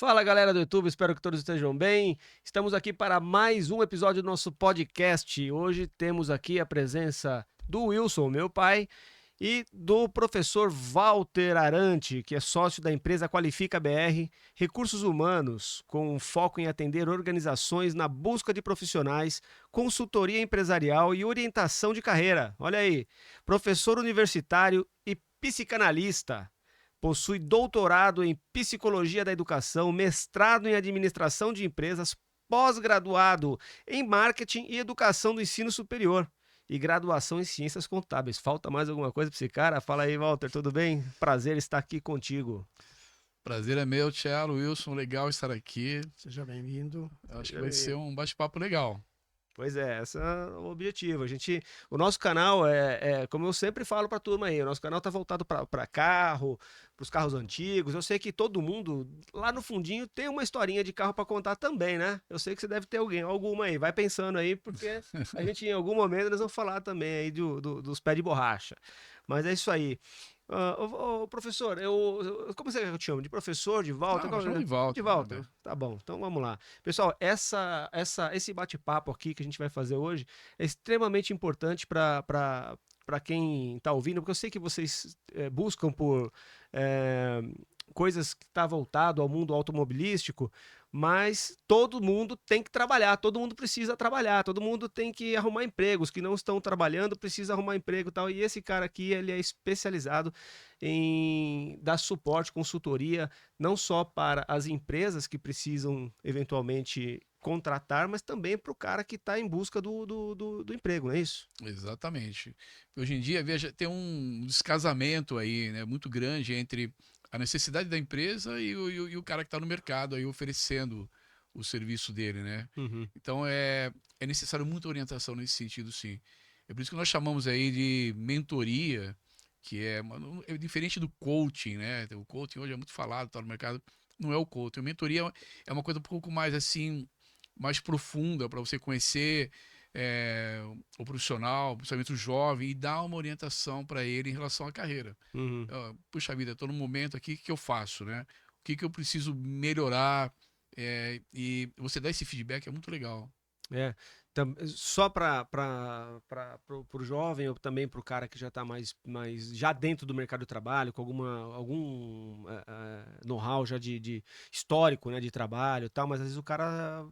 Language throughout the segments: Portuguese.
Fala galera do YouTube, espero que todos estejam bem. Estamos aqui para mais um episódio do nosso podcast. Hoje temos aqui a presença do Wilson, meu pai, e do professor Walter Arante, que é sócio da empresa Qualifica BR, recursos humanos, com foco em atender organizações na busca de profissionais, consultoria empresarial e orientação de carreira. Olha aí, professor universitário e psicanalista. Possui doutorado em Psicologia da Educação, mestrado em Administração de Empresas, pós-graduado em Marketing e Educação do Ensino Superior e graduação em Ciências Contábeis. Falta mais alguma coisa para esse cara? Fala aí, Walter, tudo bem? Prazer estar aqui contigo. Prazer é meu, Thiago, Wilson, legal estar aqui. Seja bem-vindo. Acho que vai ser um bate-papo legal. Pois é, esse é o objetivo. O nosso canal como eu sempre falo para a turma aí, o nosso canal tá voltado para carro, para os carros antigos. Eu sei que todo mundo lá no fundinho tem uma historinha de carro para contar também, né? Eu sei que você deve ter alguma aí. Vai pensando aí, porque a gente em algum momento nós vamos falar também aí dos pés de borracha. Mas é isso aí. Professor, como você que eu te chamo? De professor, de Walter? Não, chama de volta. De Walter. Tá bom, então vamos lá. Pessoal, esse bate-papo aqui que a gente vai fazer hoje é extremamente importante para quem está ouvindo, porque eu sei que vocês buscam por coisas que estão voltado ao mundo automobilístico, mas todo mundo tem que trabalhar, todo mundo precisa trabalhar, todo mundo tem que arrumar emprego. Os que não estão trabalhando precisam arrumar emprego e tal. E esse cara aqui, ele é especializado em dar suporte, consultoria, não só para as empresas que precisam eventualmente contratar, mas também para o cara que está em busca do emprego, não é isso? Exatamente. Hoje em dia, veja, tem um descasamento aí, né, muito grande entre a necessidade da empresa e o cara que está no mercado aí oferecendo o serviço dele, né? Uhum. Então é necessário muita orientação nesse sentido, sim. É por isso que nós chamamos aí de mentoria, que é diferente do coaching, né? O coaching hoje é muito falado, está no mercado. Não é o coaching. A mentoria é uma coisa um pouco mais assim, mais profunda para você conhecer o profissional, principalmente o jovem, e dar uma orientação para ele em relação à carreira. Uhum. Puxa vida, estou num momento aqui, o que eu faço, né? O que eu preciso melhorar? E você dar esse feedback é muito legal. É, só para o jovem ou também para o cara que já está mais já dentro do mercado de trabalho, com algum know-how já de histórico, né, de trabalho e tal, mas às vezes o cara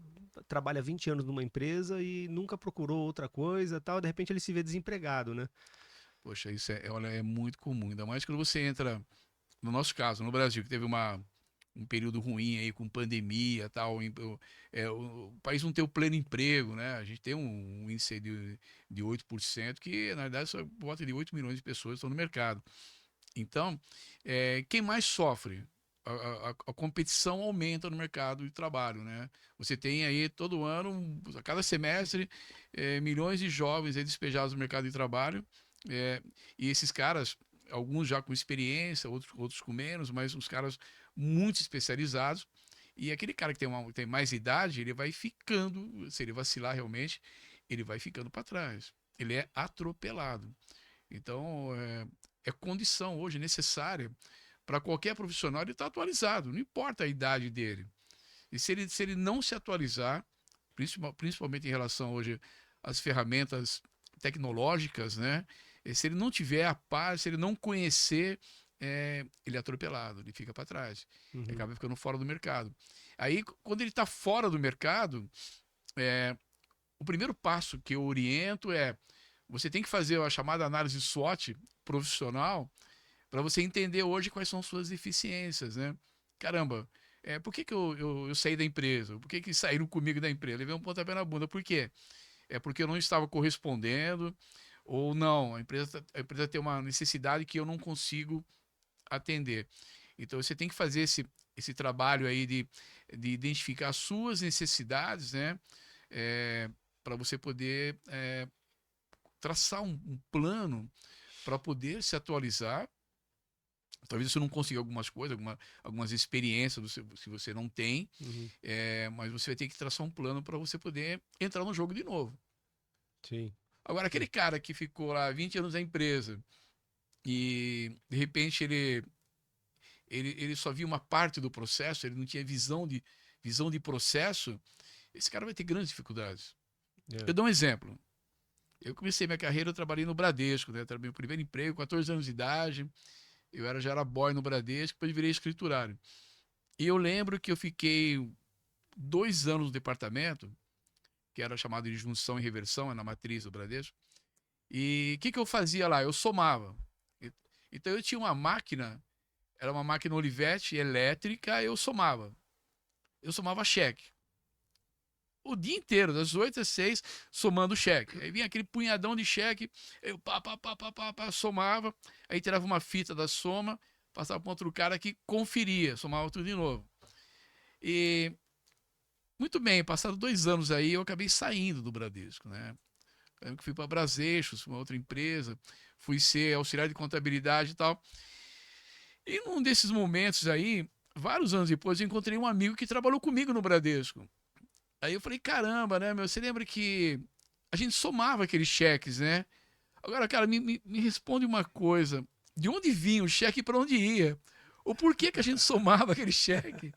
trabalha 20 anos numa empresa e nunca procurou outra coisa e tal, de repente ele se vê desempregado, né? Poxa, isso olha, é muito comum, ainda mais quando você entra, no nosso caso, no Brasil, que teve um período ruim aí com pandemia e tal, o país não tem o pleno emprego, né? A gente tem um índice aí de 8%, que na verdade só por volta de 8 milhões de pessoas estão no mercado. Então, quem mais sofre? A competição aumenta no mercado de trabalho, né? Você tem aí todo ano, a cada semestre, milhões de jovens aí despejados no mercado de trabalho, é, e esses caras, alguns já com experiência, outros com menos, mas os caras muito especializados. E aquele cara que tem mais idade, ele vai ficando, se ele vacilar realmente, ele vai ficando para trás. Ele é atropelado. Então, é condição hoje necessária para qualquer profissional ele estar atualizado, não importa a idade dele. E se ele não se atualizar, principalmente em relação hoje às ferramentas tecnológicas, né? E se ele não tiver a par, se ele não conhecer, ele é atropelado, ele fica para trás, ele Uhum. acaba ficando fora do mercado. Aí, quando ele está fora do mercado, o primeiro passo que eu oriento você tem que fazer a chamada análise SWOT profissional para você entender hoje quais são suas deficiências, né? Caramba, por que eu saí da empresa? Por que saíram comigo da empresa? Levei um pontapé na bunda. Por quê? É porque eu não estava correspondendo, ou não, a empresa tem uma necessidade que eu não consigo atender. Então você tem que fazer esse trabalho aí de identificar as suas necessidades, né? Para você poder traçar um plano para poder se atualizar. Talvez você não consiga algumas coisas, algumas experiências que você não tem, Uhum. mas você vai ter que traçar um plano para você poder entrar no jogo de novo. Sim. Agora, aquele cara que ficou lá 20 anos na empresa e de repente ele só via uma parte do processo, ele não tinha visão de processo, esse cara vai ter grandes dificuldades. Eu dou um exemplo. Eu comecei minha carreira, eu trabalhei no Bradesco, né? Trabalhei meu primeiro emprego, 14 anos de idade, já era boy no Bradesco, depois virei escriturário. E eu lembro que eu fiquei 2 anos no departamento, que era chamado de junção e reversão, é na matriz do Bradesco. E o que eu fazia lá? Eu somava. Então eu tinha uma máquina, era uma máquina Olivetti elétrica, eu somava. Eu somava cheque. O dia inteiro, das 8 às 6, somando cheque. Aí vinha aquele punhadão de cheque, eu somava, aí tirava uma fita da soma, passava para outro cara que conferia, somava tudo de novo. E muito bem, passaram 2 anos aí, eu acabei saindo do Bradesco, né? Eu fui para Braseixos, uma outra empresa, fui ser auxiliar de contabilidade e tal. E num desses momentos aí, vários anos depois, eu encontrei um amigo que trabalhou comigo no Bradesco. Aí eu falei, caramba, né, meu, você lembra que a gente somava aqueles cheques, né? Agora, cara, me responde uma coisa. De onde vinha o cheque e para onde ia? O porquê que a gente somava aquele cheque?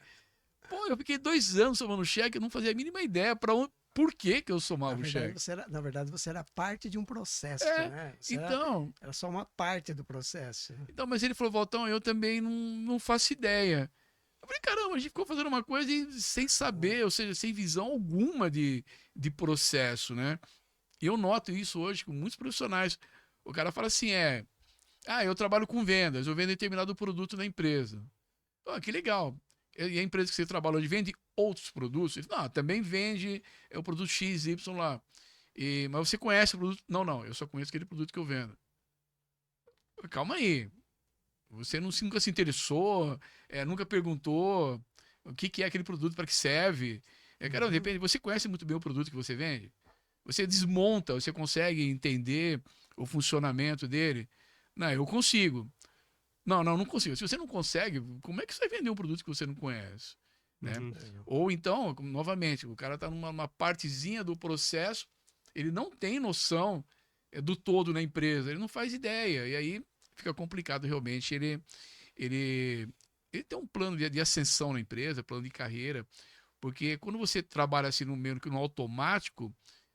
Pô, eu fiquei 2 anos somando cheque, eu não fazia a mínima ideia por que eu somava o cheque. Na verdade, você era parte de um processo, né? Então... Era só uma parte do processo. Então, mas ele falou, Valtão, eu também não faço ideia. Eu falei, caramba, a gente ficou fazendo uma coisa sem saber, ou seja, sem visão alguma de processo, né? E eu noto isso hoje com muitos profissionais. O cara fala assim, eu trabalho com vendas, eu vendo determinado produto na empresa. Ah, que legal. E a empresa que você trabalha hoje vende outros produtos? Ele fala, não, também vende o produto X, Y lá. Mas você conhece o produto? Não, eu só conheço aquele produto que eu vendo. Calma aí. Você nunca se interessou, nunca perguntou o que é aquele produto, para que serve. Cara, depende. Você conhece muito bem o produto que você vende? Você desmonta, você consegue entender o funcionamento dele? Não, eu consigo. Não consigo. Se você não consegue, como é que você vai vender um produto que você não conhece? Né? Ou então, novamente, o cara está numa partezinha do processo, ele não tem noção do todo na empresa, ele não faz ideia. E aí fica complicado realmente ele tem um plano de ascensão na empresa, plano de carreira, porque quando você trabalha assim meio que no automático,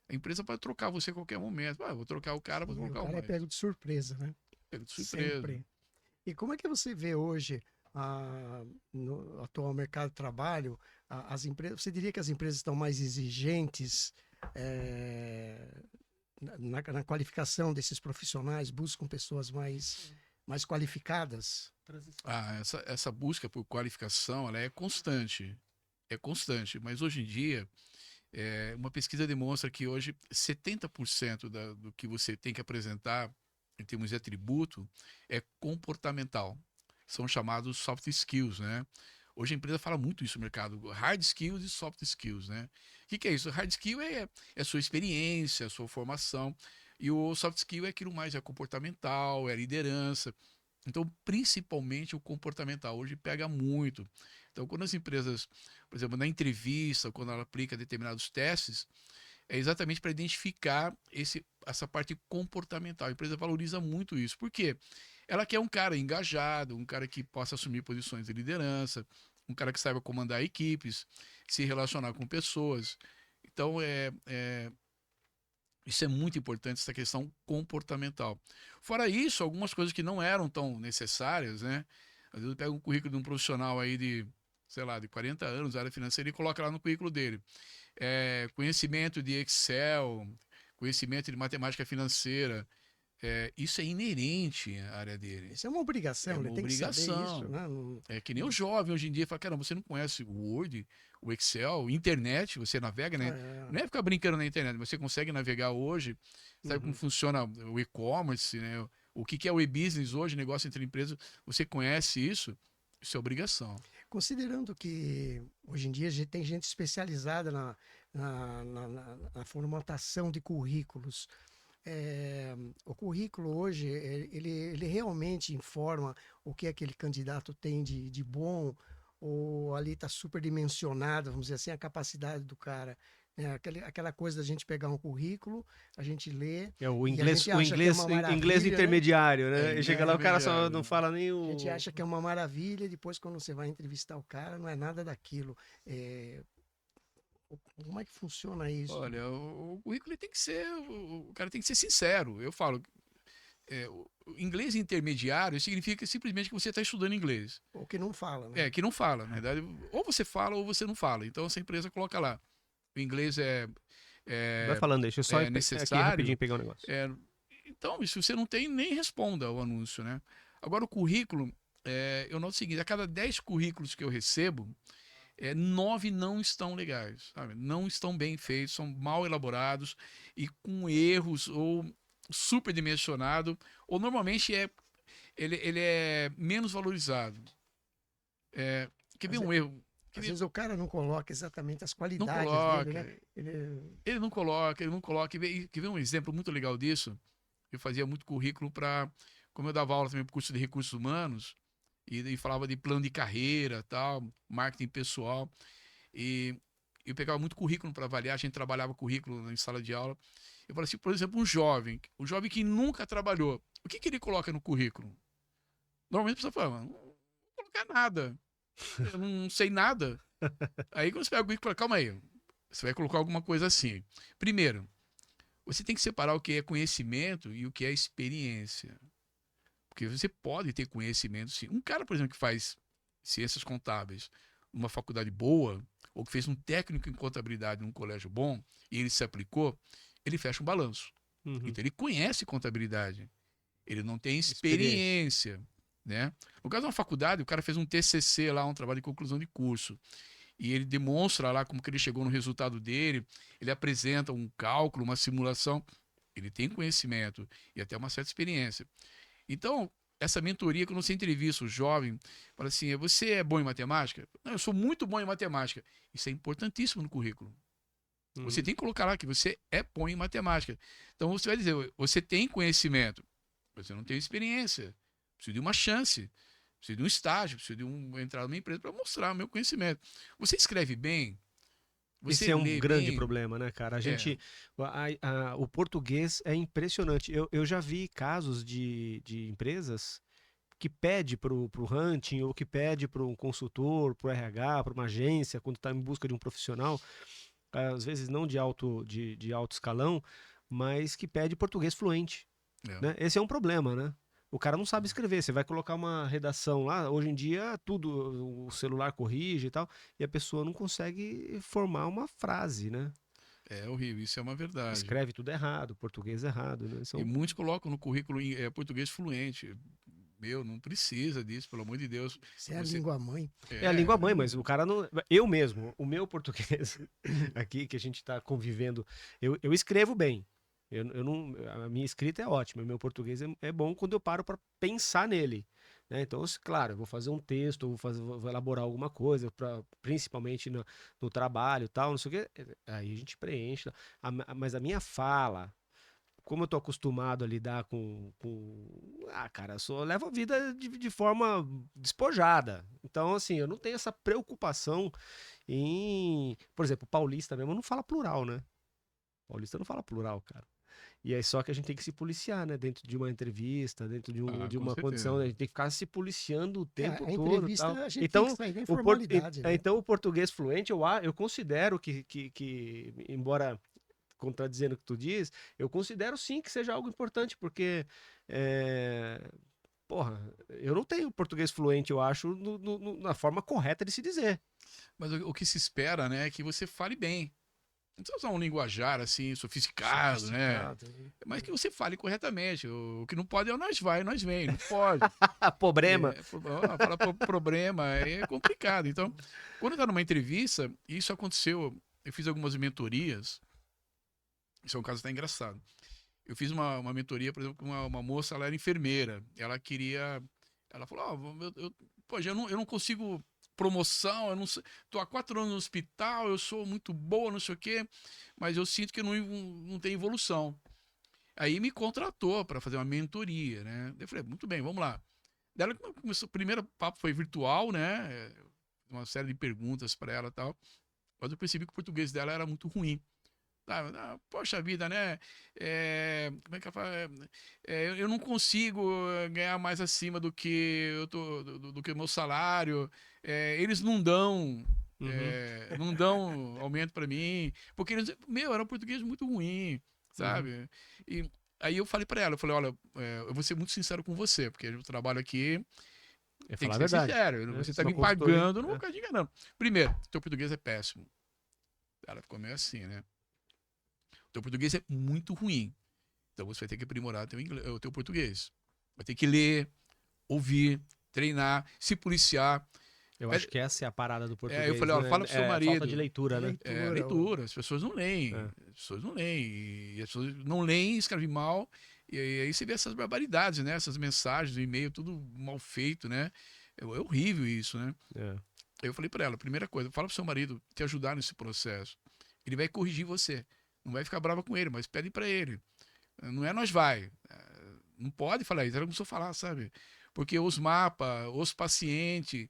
a empresa pode trocar você a qualquer momento. Vou trocar o cara, vou trocar o cara é pego de surpresa, né? Pego de surpresa. Sempre. E como é que você vê hoje no atual mercado de trabalho, as empresas? Você diria que as empresas estão mais exigentes na qualificação desses profissionais, buscam pessoas mais qualificadas? Essa busca por qualificação, ela é constante. É constante, mas hoje em dia, uma pesquisa demonstra que hoje 70% do que você tem que apresentar em termos de atributo é comportamental. São chamados soft skills, né? Hoje a empresa fala muito isso no mercado, hard skills e soft skills, né? O que é isso? Hard skill é a sua experiência, a sua formação, e o soft skill é aquilo mais, é comportamental, é liderança. Então, principalmente o comportamental, hoje pega muito. Então, quando as empresas, por exemplo, na entrevista, quando ela aplica determinados testes, é exatamente para identificar essa parte comportamental. A empresa valoriza muito isso. Por quê? Ela quer um cara engajado, um cara que possa assumir posições de liderança, um cara que saiba comandar equipes, se relacionar com pessoas. Então, isso é muito importante, essa questão comportamental. Fora isso, algumas coisas que não eram tão necessárias, né? Às vezes eu pego um currículo de um profissional aí de, sei lá, de 40 anos, área financeira, e coloca lá no currículo dele. Conhecimento de Excel, conhecimento de matemática financeira. Isso é inerente à área dele. Isso é uma obrigação, ele tem que saber isso, né? É que nem o jovem hoje em dia fala, caramba, você não conhece o Word, o Excel, internet, você navega, né? Não é ficar brincando na internet, você consegue navegar hoje, sabe como funciona o e-commerce, né? O que é o e-business hoje, negócio entre empresas, você conhece isso? Isso é obrigação. Considerando que hoje em dia tem gente especializada na formatação de currículos, o currículo hoje, ele realmente informa o que aquele candidato tem de bom, ou ali está superdimensionado, vamos dizer assim, a capacidade do cara Aquela coisa da gente pegar um currículo, a gente lê, É o e a inglês, gente o acha que é inglês, uma inglês maravilha, né? intermediário, né? E inglês chega lá, o cara só intermediário. não fala nem A o. gente acha que é uma maravilha, e depois quando você vai entrevistar o cara, não é nada daquilo. É, como é que funciona isso? Olha, o currículo ele tem que ser, o cara tem que ser sincero. Eu falo, o inglês intermediário significa simplesmente que você está estudando inglês. Ou que não fala, né? Que não fala, na verdade. Ou você fala ou você não fala. Então essa empresa coloca lá. O inglês Vai falando, deixa eu só aqui necessário. rapidinho pegar um negócio. Então, se você não tem, nem responda ao anúncio, né? Agora, o currículo, eu noto o seguinte, a cada 10 currículos que eu recebo, 9 não estão legais, sabe? Não estão bem feitos, são mal elaborados e com erros ou superdimensionado, ou normalmente ele é menos valorizado. Quer ver um erro? Às vezes o cara não coloca exatamente as Não qualidades coloca. dele, né? Ele não coloca. Quer ver um exemplo muito legal disso? Eu fazia muito currículo para... Como eu dava aula também para o curso de recursos humanos, e falava de plano de carreira, tal, marketing pessoal, e eu pegava muito currículo para avaliar, a gente trabalhava currículo em sala de aula. Eu falei assim, por exemplo, um jovem que nunca trabalhou, o que ele coloca no currículo? Normalmente a pessoa fala, não vou colocar nada, eu não sei nada. Aí quando você pega o currículo, calma aí, você vai colocar alguma coisa assim. Primeiro, você tem que separar o que é conhecimento e o que é experiência. Porque você pode ter conhecimento, sim. Um cara, por exemplo, que faz ciências contábeis numa faculdade boa, ou que fez um técnico em contabilidade num colégio bom, e ele se aplicou, ele fecha um balanço. Uhum. Então ele conhece contabilidade. Ele não tem experiência. Né? No caso de uma faculdade, o cara fez um TCC lá, um trabalho de conclusão de curso. E ele demonstra lá como que ele chegou no resultado dele, ele apresenta um cálculo, uma simulação, ele tem conhecimento e até uma certa experiência. Então, essa mentoria, quando você entrevista o jovem, fala assim, você é bom em matemática? Não, eu sou muito bom em matemática. Isso é importantíssimo no currículo. Você tem que colocar lá que você é bom em matemática. Então, você vai dizer, você tem conhecimento, você não tem experiência, precisa de uma chance, precisa de um estágio, precisa de entrar numa empresa para mostrar o meu conhecimento. Você escreve bem? Você Esse é um lê grande bem? problema, né, cara? A gente, o português é impressionante. Eu já vi casos de empresas que pede para o hunting ou que pede para um consultor, para o RH, para uma agência, quando está em busca de um profissional, às vezes não de alto escalão, mas que pede português fluente. Né? Esse é um problema, né? O cara não sabe escrever. Você vai colocar uma redação lá, hoje em dia tudo, o celular corrige e tal, e a pessoa não consegue formar uma frase, né? É horrível, isso é uma verdade. Escreve tudo errado, português errado, né? E muitos colocam no currículo português fluente. Meu, não precisa disso, pelo amor de Deus. Isso é a língua mãe. É a língua mãe, mas o cara não. Eu mesmo, o meu português aqui, que a gente está convivendo, eu escrevo bem. Eu não, a minha escrita é ótima, o meu português é bom quando eu paro para pensar nele. Né? Então, claro, eu vou fazer um texto, vou elaborar alguma coisa, principalmente no trabalho e tal, não sei o quê. Aí a gente preenche. Mas a minha fala, como eu tô acostumado a lidar com cara, eu levo a vida de forma despojada. Então, assim, eu não tenho essa preocupação por exemplo, paulista mesmo não fala plural, né? Paulista não fala plural, cara. E é só que a gente tem que se policiar, né? Dentro de uma entrevista, dentro de uma condição, né? A gente tem que ficar se policiando o tempo A todo. entrevista, Tal. a gente Então, tem que sair da informalidade, né? então, o português fluente, eu considero que, embora contradizendo o que tu diz, eu considero sim que seja algo importante, porque porra, eu não tenho português fluente, eu acho, na forma correta de se dizer. Mas o que se espera, né, é que você fale bem. Não precisa usar um linguajar assim, sofisticado, né? Mas que você fale corretamente. O que não pode é o nós vai, nós vem. Não pode. Problema. Falar problema é complicado. Então, quando eu estava numa entrevista, isso aconteceu, eu fiz algumas mentorias. Isso é um caso até engraçado. Eu fiz uma mentoria, por exemplo, com uma moça, ela era enfermeira. Ela falou, eu não consigo promoção, eu não sei, tô há 4 anos no hospital, eu sou muito boa, não sei o quê, mas eu sinto que não tem evolução. Aí me contratou para fazer uma mentoria, né? Eu falei, muito bem, vamos lá. Dela começou, o primeiro papo foi virtual, né? Uma série de perguntas para ela e tal. Mas eu percebi que o português dela era muito ruim. Poxa vida, né? Como é que eu falo? Eu não consigo ganhar mais acima do que do que o meu salário. Eles não dão. Uhum. Não dão aumento para mim, porque eles, era um português muito ruim, Uhum. sabe? E aí eu falei para ela, eu falei, olha, eu vou ser muito sincero com você, porque o trabalho aqui É tem falar que a ser verdade, sincero, né? você Se tá uma me consultoria. pagando, eu não vou ficar te enganando. Primeiro, teu português é péssimo. Ela ficou meio assim, né? Teu português é muito ruim. Então você vai ter que aprimorar o teu português. Vai ter que ler, ouvir, treinar, se policiar. Eu acho que essa é a parada do Eu português, falei, ó, né? fala pro seu É falta de marido. leitura, né? Leitura. Leitura, as pessoas não leem. É. As pessoas não leem. E as pessoas não leem, escrevem mal. E aí você vê essas barbaridades, né? Essas mensagens, o e-mail, tudo mal feito, né? É horrível isso, né? É. Aí eu falei para ela, primeira coisa, fala pro seu marido te ajudar nesse processo. Ele vai corrigir você. Não vai ficar brava com ele, mas pede para ele. Não é nós vai. Não pode falar isso. Ela começou a falar, sabe? Porque os mapas, os pacientes,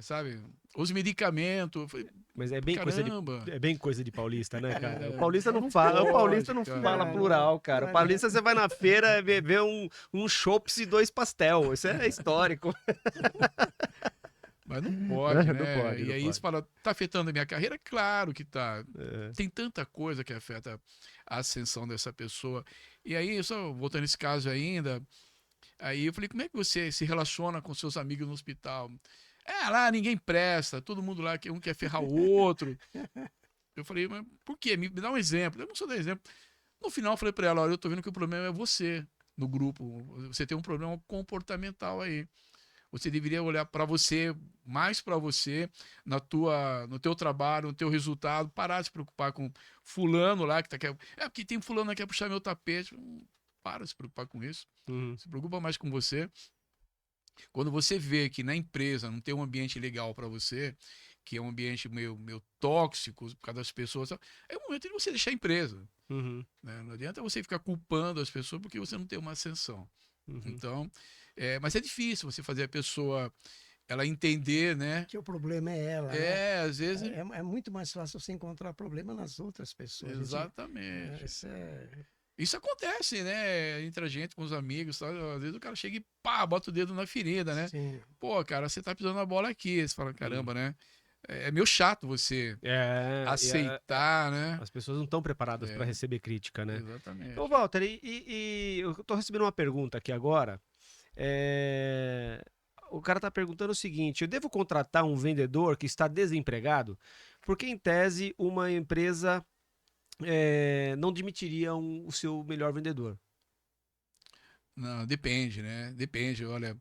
sabe? Os medicamentos. Eu falei, Mas é bem caramba. coisa de paulista, né, cara? O paulista não não fala, o pode, paulista não cara. fala plural, cara. O paulista você vai na feira ver um chopps e 2 pastel. Isso é histórico. Mas não pode, Não né? pode, E não aí pode. você fala, tá afetando a minha carreira? Claro que tá. É. Tem tanta coisa que afeta a ascensão dessa pessoa. E aí, só voltando nesse caso ainda, aí eu falei, como é que você se relaciona com seus amigos no hospital? Lá ninguém presta, todo mundo lá, um quer ferrar o outro. Eu falei, mas por quê? Me dá um exemplo. Eu não sou dar exemplo. No final, eu falei pra ela, olha, eu tô vendo que o problema é você no grupo. Você tem um problema comportamental aí. Você deveria olhar para você, mais para você, no teu trabalho, no teu resultado, parar de se preocupar com fulano lá que tá quer. Porque tem fulano que quer puxar meu tapete. Para de se preocupar com isso. Uhum. Se preocupa mais com você. Quando você vê que na empresa não tem um ambiente legal para você, que é um ambiente meio tóxico por causa das pessoas, é o momento de você deixar a empresa. Uhum. Né? Não adianta você ficar culpando as pessoas porque você não tem uma ascensão. Uhum. Então, mas é difícil você fazer a pessoa ela entender, né? Que o problema é ela, né? Às vezes. É muito mais fácil você encontrar problema nas outras pessoas. Exatamente. Isso Isso acontece, né? Entre a gente, com os amigos, tal. Às vezes o cara chega e pá, bota o dedo na ferida, né? Sim. Pô, cara, você tá pisando na bola aqui. Você fala, caramba, né? É meio chato você aceitar, né? As pessoas não estão preparadas para receber crítica, né? Exatamente. Ô, Walter, e eu tô recebendo uma pergunta aqui agora. O cara tá perguntando o seguinte: eu devo contratar um vendedor que está desempregado? Porque, em tese, uma empresa não demitiria o seu melhor vendedor. Não, depende, né? Depende. Olha,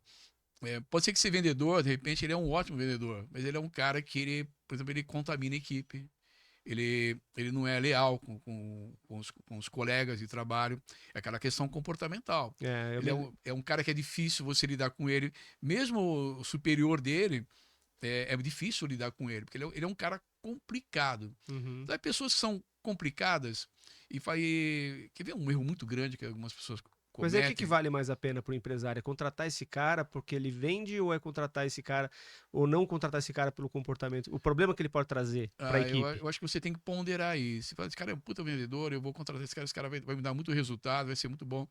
pode ser que esse vendedor, de repente, ele é um ótimo vendedor, mas ele é um cara que, por exemplo, ele contamina a equipe. Ele não é leal com os colegas de trabalho. É aquela questão comportamental. Ele é um cara que é difícil você lidar com ele. Mesmo o superior dele, é difícil lidar com ele, porque ele é um cara complicado. Uhum. Então, pessoas que são complicadas quer ver um erro muito grande que algumas pessoas Mas cometem? o que vale mais a pena para o empresário? É contratar esse cara porque ele vende ou é contratar esse cara ou não contratar esse cara pelo comportamento? O problema que ele pode trazer para a equipe? Eu acho que você tem que ponderar isso. Você fala, esse cara é um puta vendedor, eu vou contratar esse cara vai me dar muito resultado, vai ser muito bom.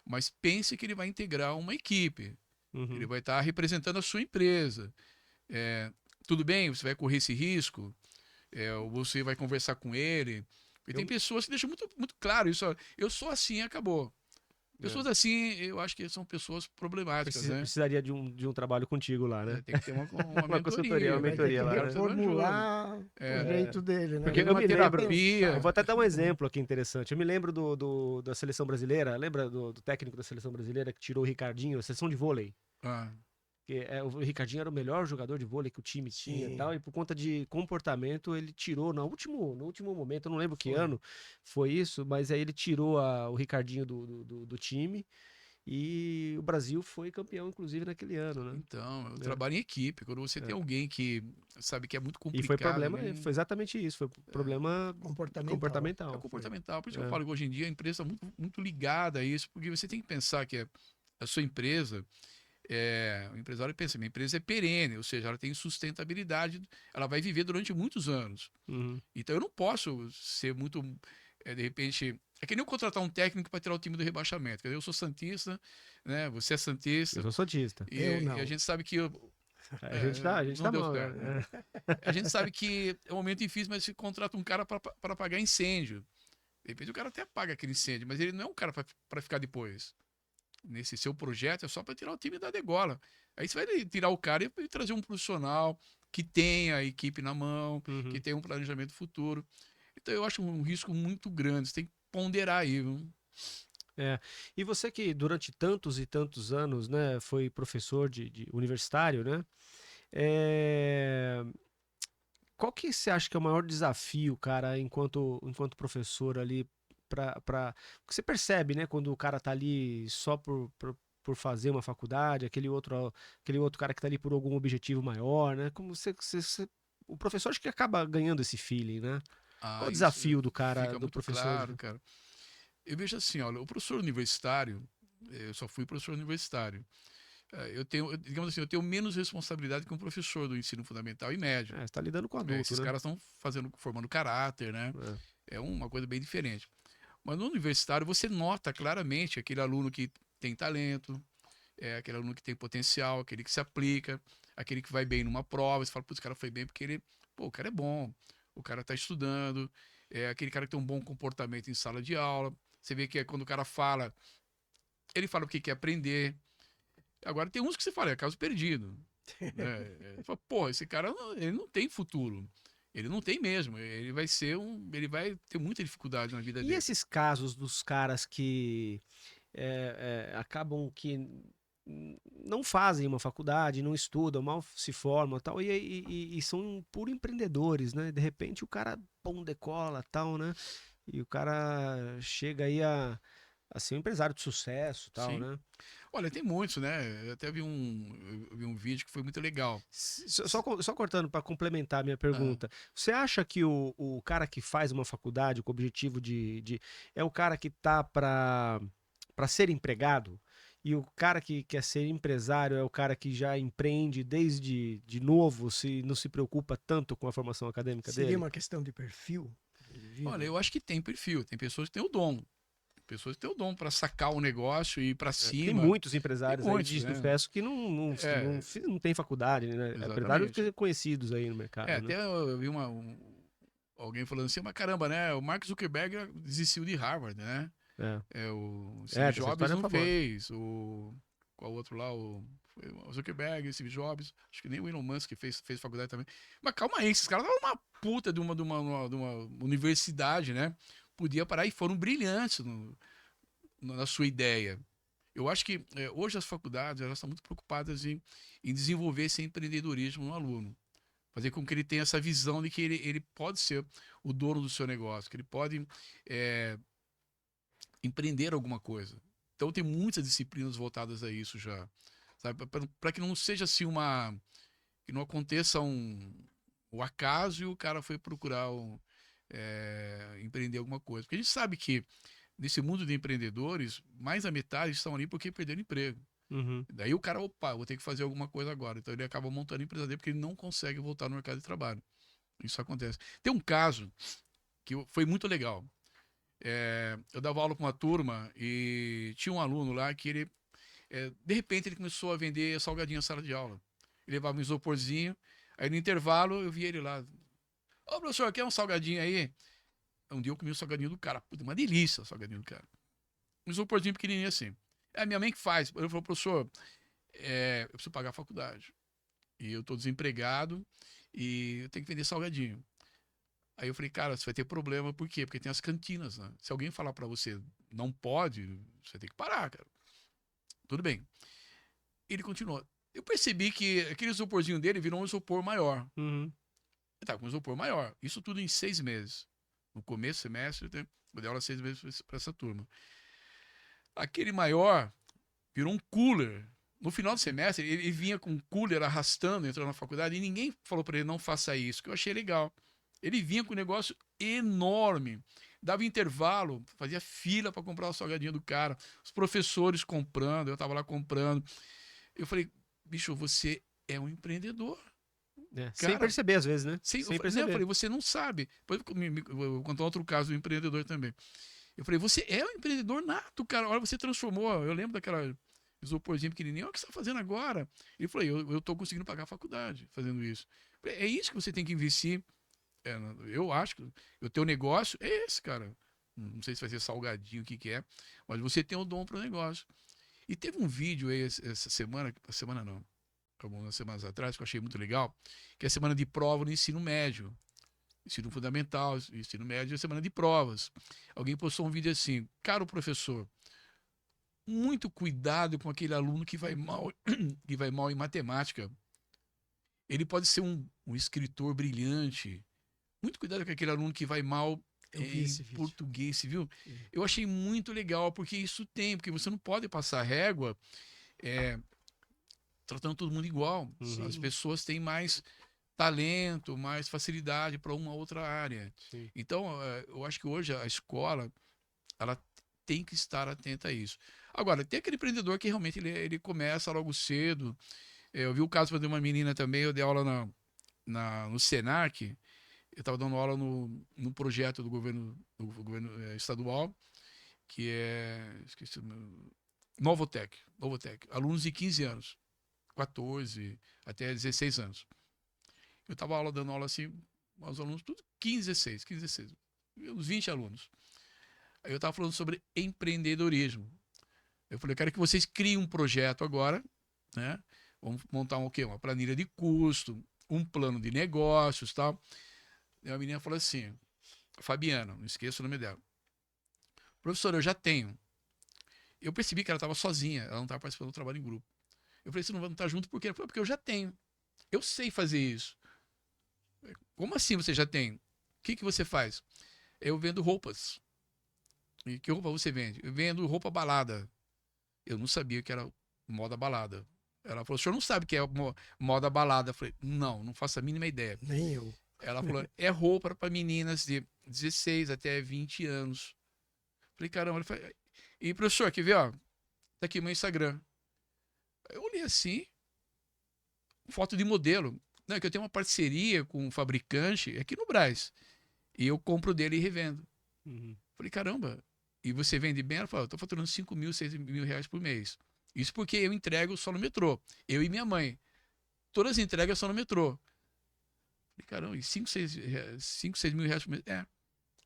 Mas pense que ele vai integrar uma equipe. Uhum. Ele vai estar representando a sua empresa. Tudo bem, você vai correr esse risco, você vai conversar com ele. Porque tem pessoas que deixam muito, muito claro isso. Ó, eu sou assim, acabou. Pessoas assim, eu acho que são pessoas problemáticas, né? Precisaria de um trabalho contigo lá, né? Tem que ter uma uma consultoria, uma Vai ter mentoria que lá, né? reformular o jeito dele, né? Porque eu uma me lembro, terapia. eu vou até dar um exemplo aqui interessante. Eu me lembro da seleção brasileira, lembra do técnico da seleção brasileira que tirou o Ricardinho, a seleção de vôlei? Que o Ricardinho era o melhor jogador de vôlei que o time tinha e tal, e por conta de comportamento ele tirou no último momento, eu não lembro que ano foi isso, mas aí ele tirou o Ricardinho do time e o Brasil foi campeão, inclusive, naquele ano, né? Então, eu trabalho em equipe, quando você tem alguém que sabe que é muito complicado. E foi problema, né? foi exatamente isso, foi problema comportamental. É comportamental. Por isso que eu falo que hoje em dia a empresa está muito, muito ligada a isso, porque você tem que pensar que a sua empresa O empresário pensa, minha empresa é perene, ou seja, ela tem sustentabilidade, ela vai viver durante muitos anos. Uhum. Então eu não posso ser muito, de repente, é que nem eu contratar um técnico para tirar o time do rebaixamento. Quer dizer, eu sou santista, né? Você é Eu santista, sou santista. Eu e a não. gente sabe que A gente não tá deu mal, certo, né? né? A gente sabe que é um momento difícil, mas se contrata um cara para apagar incêndio. De repente o cara até apaga aquele incêndio, mas ele não é um cara para ficar depois. Nesse seu projeto é só para tirar o time da degola. Aí você vai tirar o cara e trazer um profissional que tenha a equipe na mão, que Uhum. tenha um planejamento futuro. Então eu acho um risco muito grande. Você tem que ponderar aí, viu? É. E você que durante tantos e tantos anos, né, foi professor de universitário, né? É, qual que você acha que é o maior desafio, cara, enquanto professor ali, porque você percebe, né, quando o cara tá ali só por fazer uma faculdade, aquele outro cara que tá ali por algum objetivo maior, né? Como o professor acho que acaba ganhando esse feeling, né? Qual Ah, o isso desafio do cara, fica do muito professor? claro, cara. Eu vejo assim, olha, o professor universitário, eu só fui professor universitário. Eu tenho, digamos assim, eu tenho menos responsabilidade que um professor do ensino fundamental e médio. Você tá lidando com adulto, Esses né? caras estão formando caráter, né? É. É uma coisa bem diferente. Mas no universitário você nota claramente aquele aluno que tem talento, aquele aluno que tem potencial, aquele que se aplica, aquele que vai bem numa prova. Você fala, putz, o cara foi bem porque o cara é bom, o cara está estudando, é aquele cara que tem um bom comportamento em sala de aula. Você vê que quando o cara fala, ele fala porque quer aprender. Agora tem uns que você fala, é caso perdido. Né? Você fala, pô, esse cara ele não tem futuro. Ele não tem mesmo. Ele vai ter muita dificuldade na vida E dele. esses casos dos caras que acabam que não fazem uma faculdade, não estudam, mal se formam tal, e são puro empreendedores, né? De repente o cara, pum, decola tal, né? E o cara chega aí a ser um empresário de sucesso tal, Sim. né? Olha, tem muitos, né? Eu vi um vídeo que foi muito legal. Só cortando para complementar a minha Ah, pergunta, você acha que o cara que faz uma faculdade com o objetivo é o cara que tá para ser empregado? E o cara que quer ser empresário é o cara que já empreende desde de novo, não se preocupa tanto com a formação acadêmica Seria dele? uma questão de perfil do olha, indivíduo? eu acho que tem perfil. Tem pessoas que têm o dom. Pessoas que têm o dom para sacar o negócio e ir para Tem cima. muitos Tem empresários aí muitos, de né? sucesso que É, não tem faculdade, né? Empresários exatamente. conhecidos aí no mercado, né? Até eu vi alguém falando assim, mas caramba, né? O Mark Zuckerberg desistiu de Harvard, né? É, O Steve essa Jobs história é não famosa. fez. Qual outro lá? Foi o Zuckerberg, Steve Jobs. Acho que nem o Elon Musk fez faculdade também. Mas calma aí, esses caras estavam numa puta de uma universidade, né? Podia parar e foram brilhantes na sua ideia. Eu acho que hoje as faculdades elas estão muito preocupadas em desenvolver esse empreendedorismo no aluno. Fazer com que ele tenha essa visão de que ele pode ser o dono do seu negócio, que ele pode é, empreender alguma coisa. Então tem muitas disciplinas voltadas a isso já, sabe? Para que não seja assim que não aconteça o acaso e o cara foi procurar empreender alguma coisa. Porque a gente sabe que nesse mundo de empreendedores, mais da metade estão ali porque perderam emprego. Uhum. Daí o cara, opa, vou ter que fazer alguma coisa agora. Então ele acaba montando a empresa dele porque ele não consegue voltar no mercado de trabalho. Isso acontece. Tem um caso que foi muito legal. Eu dava aula para uma turma e tinha um aluno lá que de repente, ele começou a vender salgadinho na sala de aula. Ele levava um isoporzinho, aí no intervalo eu via ele lá. Ô, professor, quer um salgadinho aí? Um dia eu comi o salgadinho do cara. Puta, uma delícia o salgadinho do cara. Um isoporzinho pequenininho assim. É minha mãe que faz. Eu falei, professor, eu preciso pagar a faculdade. E eu tô desempregado e eu tenho que vender salgadinho. Aí eu falei, cara, você vai ter problema, por quê? Porque tem as cantinas, né? Se alguém falar para você não pode, você tem que parar, cara. Tudo bem. Ele continuou. Eu percebi que aquele isoporzinho dele virou um isopor maior. Uhum. Ele tava com um isopor maior. Isso tudo em 6 meses. No começo do semestre, eu dei aula 6 meses para essa turma. Aquele maior virou um cooler. No final do semestre, ele vinha com um cooler arrastando, entrando na faculdade, e ninguém falou para ele não faça isso, que eu achei legal. Ele vinha com um negócio enorme. Dava intervalo, fazia fila para comprar o salgadinho do cara. Os professores comprando, eu estava lá comprando. Eu falei, bicho, você é um empreendedor. Sem Cara, perceber, às vezes, né? Sem Sem eu perceber. falei, você não sabe. Depois eu vou contar outro caso do empreendedor também. Eu falei, você é um empreendedor nato, cara. Olha, você transformou. Eu lembro daquela isoporzinha pequenininha. Olha o que você está fazendo agora. Ele falou, eu estou conseguindo pagar a faculdade fazendo isso. Eu falei, é isso que você tem que investir. Eu acho que o teu negócio é esse, cara. Não sei se vai ser salgadinho, o que que é. Mas você tem o dom para o negócio. E teve um vídeo aí essa semana não, algumas semanas atrás, que eu achei muito legal, que é a semana de prova no ensino médio. Ensino fundamental, ensino médio, é semana de provas. Alguém postou um vídeo assim, caro professor, muito cuidado com aquele aluno que vai mal, que vai mal em matemática. Ele pode ser um escritor brilhante. Muito cuidado com aquele aluno que vai mal Eu vi em esse vídeo. português, você viu? Sim. Eu achei muito legal, porque isso tem, porque você não pode passar régua tratando todo mundo igual. Uhum. As pessoas têm mais talento, mais facilidade para uma outra área. Sim. Então, eu acho que hoje a escola ela tem que estar atenta a isso. Agora, tem aquele empreendedor que realmente ele começa logo cedo. Eu vi o caso de uma menina também, eu dei aula no Senac, eu estava dando aula no projeto do governo estadual, que é, esqueci, Novotec, alunos de 15 anos, 14 até 16 anos. Eu estava dando aula assim, os alunos, tudo 15, 16, uns 20 alunos. Aí eu estava falando sobre empreendedorismo. Eu falei, eu quero que vocês criem um projeto agora, né? Vamos montar o quê? Uma planilha de custo, um plano de negócios e tal. E a menina falou assim, Fabiana, não esqueça o nome dela. Professor, eu já tenho. Eu percebi que ela estava sozinha, ela não estava participando do trabalho em grupo. Eu falei, você não vai estar junto por quê? Ela falou, porque eu já tenho. Eu sei fazer isso. Como assim você já tem? O que você faz? Eu vendo roupas. E que roupa você vende? Eu vendo roupa balada. Eu não sabia que era moda balada. Ela falou, o senhor não sabe o que é moda balada? Eu falei, não faço a mínima ideia. Nem eu. Ela falou, é roupa para meninas de 16 até 20 anos. Eu falei, caramba. Eu falei, e professor, quer ver, ó? Tá aqui meu Instagram. Eu olhei assim, foto de modelo. Não, é que eu tenho uma parceria com um fabricante aqui no Brás. E eu compro dele e revendo. Uhum. Falei, caramba. E você vende bem? Ela falou, eu tô faturando 5 mil, 6 mil reais por mês. Isso porque eu entrego só no metrô. Eu e minha mãe. Todas as entregas são no metrô. Falei, caramba, e 5, 6 mil reais por mês?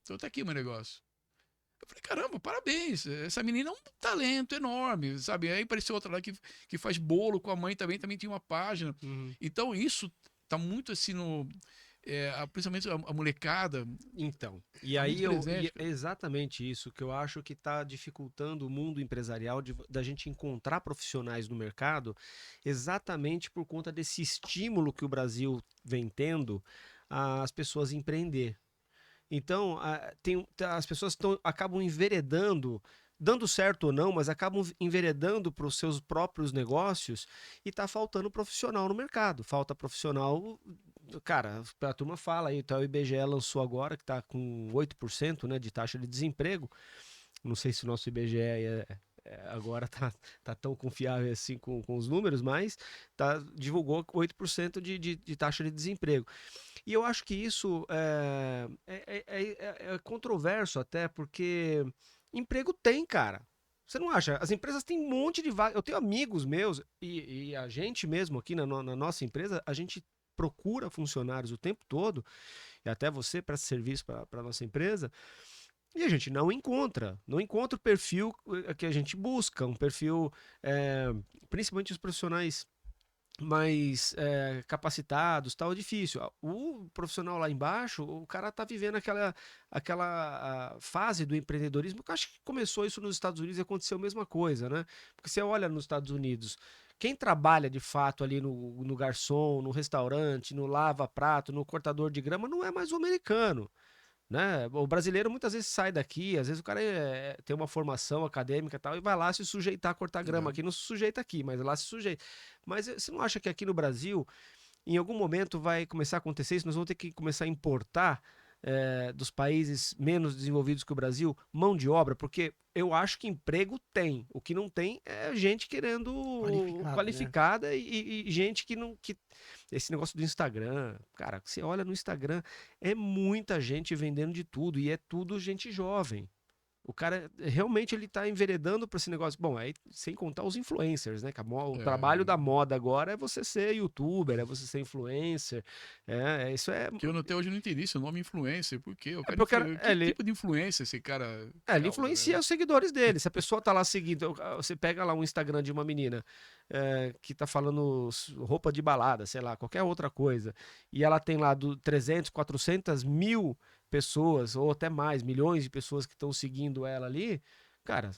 Então tá aqui o meu negócio. Eu falei, caramba, parabéns. Essa menina é um talento enorme, sabe? Aí apareceu outra lá que faz bolo com a mãe também tinha uma página. Uhum. Então isso tá muito assim principalmente a molecada. Então, e Tá aí muito presente, é exatamente isso que eu acho que está dificultando o mundo empresarial da gente encontrar profissionais no mercado, exatamente por conta desse estímulo que o Brasil vem tendo às pessoas empreender. Então, as pessoas acabam enveredando, dando certo ou não, mas acabam enveredando para os seus próprios negócios e está faltando profissional no mercado. Falta profissional. Cara, a turma fala aí, então o IBGE lançou agora, que está com 8%, né, de taxa de desemprego. Não sei se o nosso IBGE agora tá tão confiável assim com os números, mas divulgou 8% de taxa de desemprego. E eu acho que isso é controverso até, porque emprego tem, cara. Você não acha? As empresas têm um monte de vagas. Eu tenho amigos meus, e a gente mesmo aqui na nossa empresa, a gente procura funcionários o tempo todo, e até você presta serviço para a nossa empresa, e a gente não encontra o perfil que a gente busca, um perfil, principalmente os profissionais mais capacitados, tal, é difícil. O profissional lá embaixo, o cara tá vivendo aquela fase do empreendedorismo, que eu acho que começou isso nos Estados Unidos e aconteceu a mesma coisa, né? Porque você olha nos Estados Unidos, quem trabalha de fato ali no garçom, no restaurante, no lava-prato, no cortador de grama, não é mais o americano. Né? O brasileiro muitas vezes sai daqui, às vezes o cara tem uma formação acadêmica e tal, e vai lá se sujeitar a cortar grama. Aqui não se sujeita aqui, mas lá se sujeita. Mas você não acha que aqui no Brasil, em algum momento vai começar a acontecer isso? Nós vamos ter que começar a importar dos países menos desenvolvidos que o Brasil, mão de obra, porque eu acho que emprego tem. O que não tem é gente querendo qualificada e gente que não. Esse negócio do Instagram, cara, você olha no Instagram, é muita gente vendendo de tudo, e é tudo gente jovem. O cara realmente ele tá enveredando para esse negócio. Bom, aí sem contar os influencers, né? O trabalho da moda agora é você ser youtuber, é você ser influencer. Isso é. Que eu até hoje não entendi esse nome influencer. Por quê? Que tipo de influência esse cara ele causa, influencia, né? os seguidores dele. Se a pessoa tá lá seguindo, você pega lá um Instagram de uma menina que tá falando roupa de balada, sei lá, qualquer outra coisa, e ela tem lá 300, 400 mil pessoas, ou até mais, milhões de pessoas que estão seguindo ela ali, cara,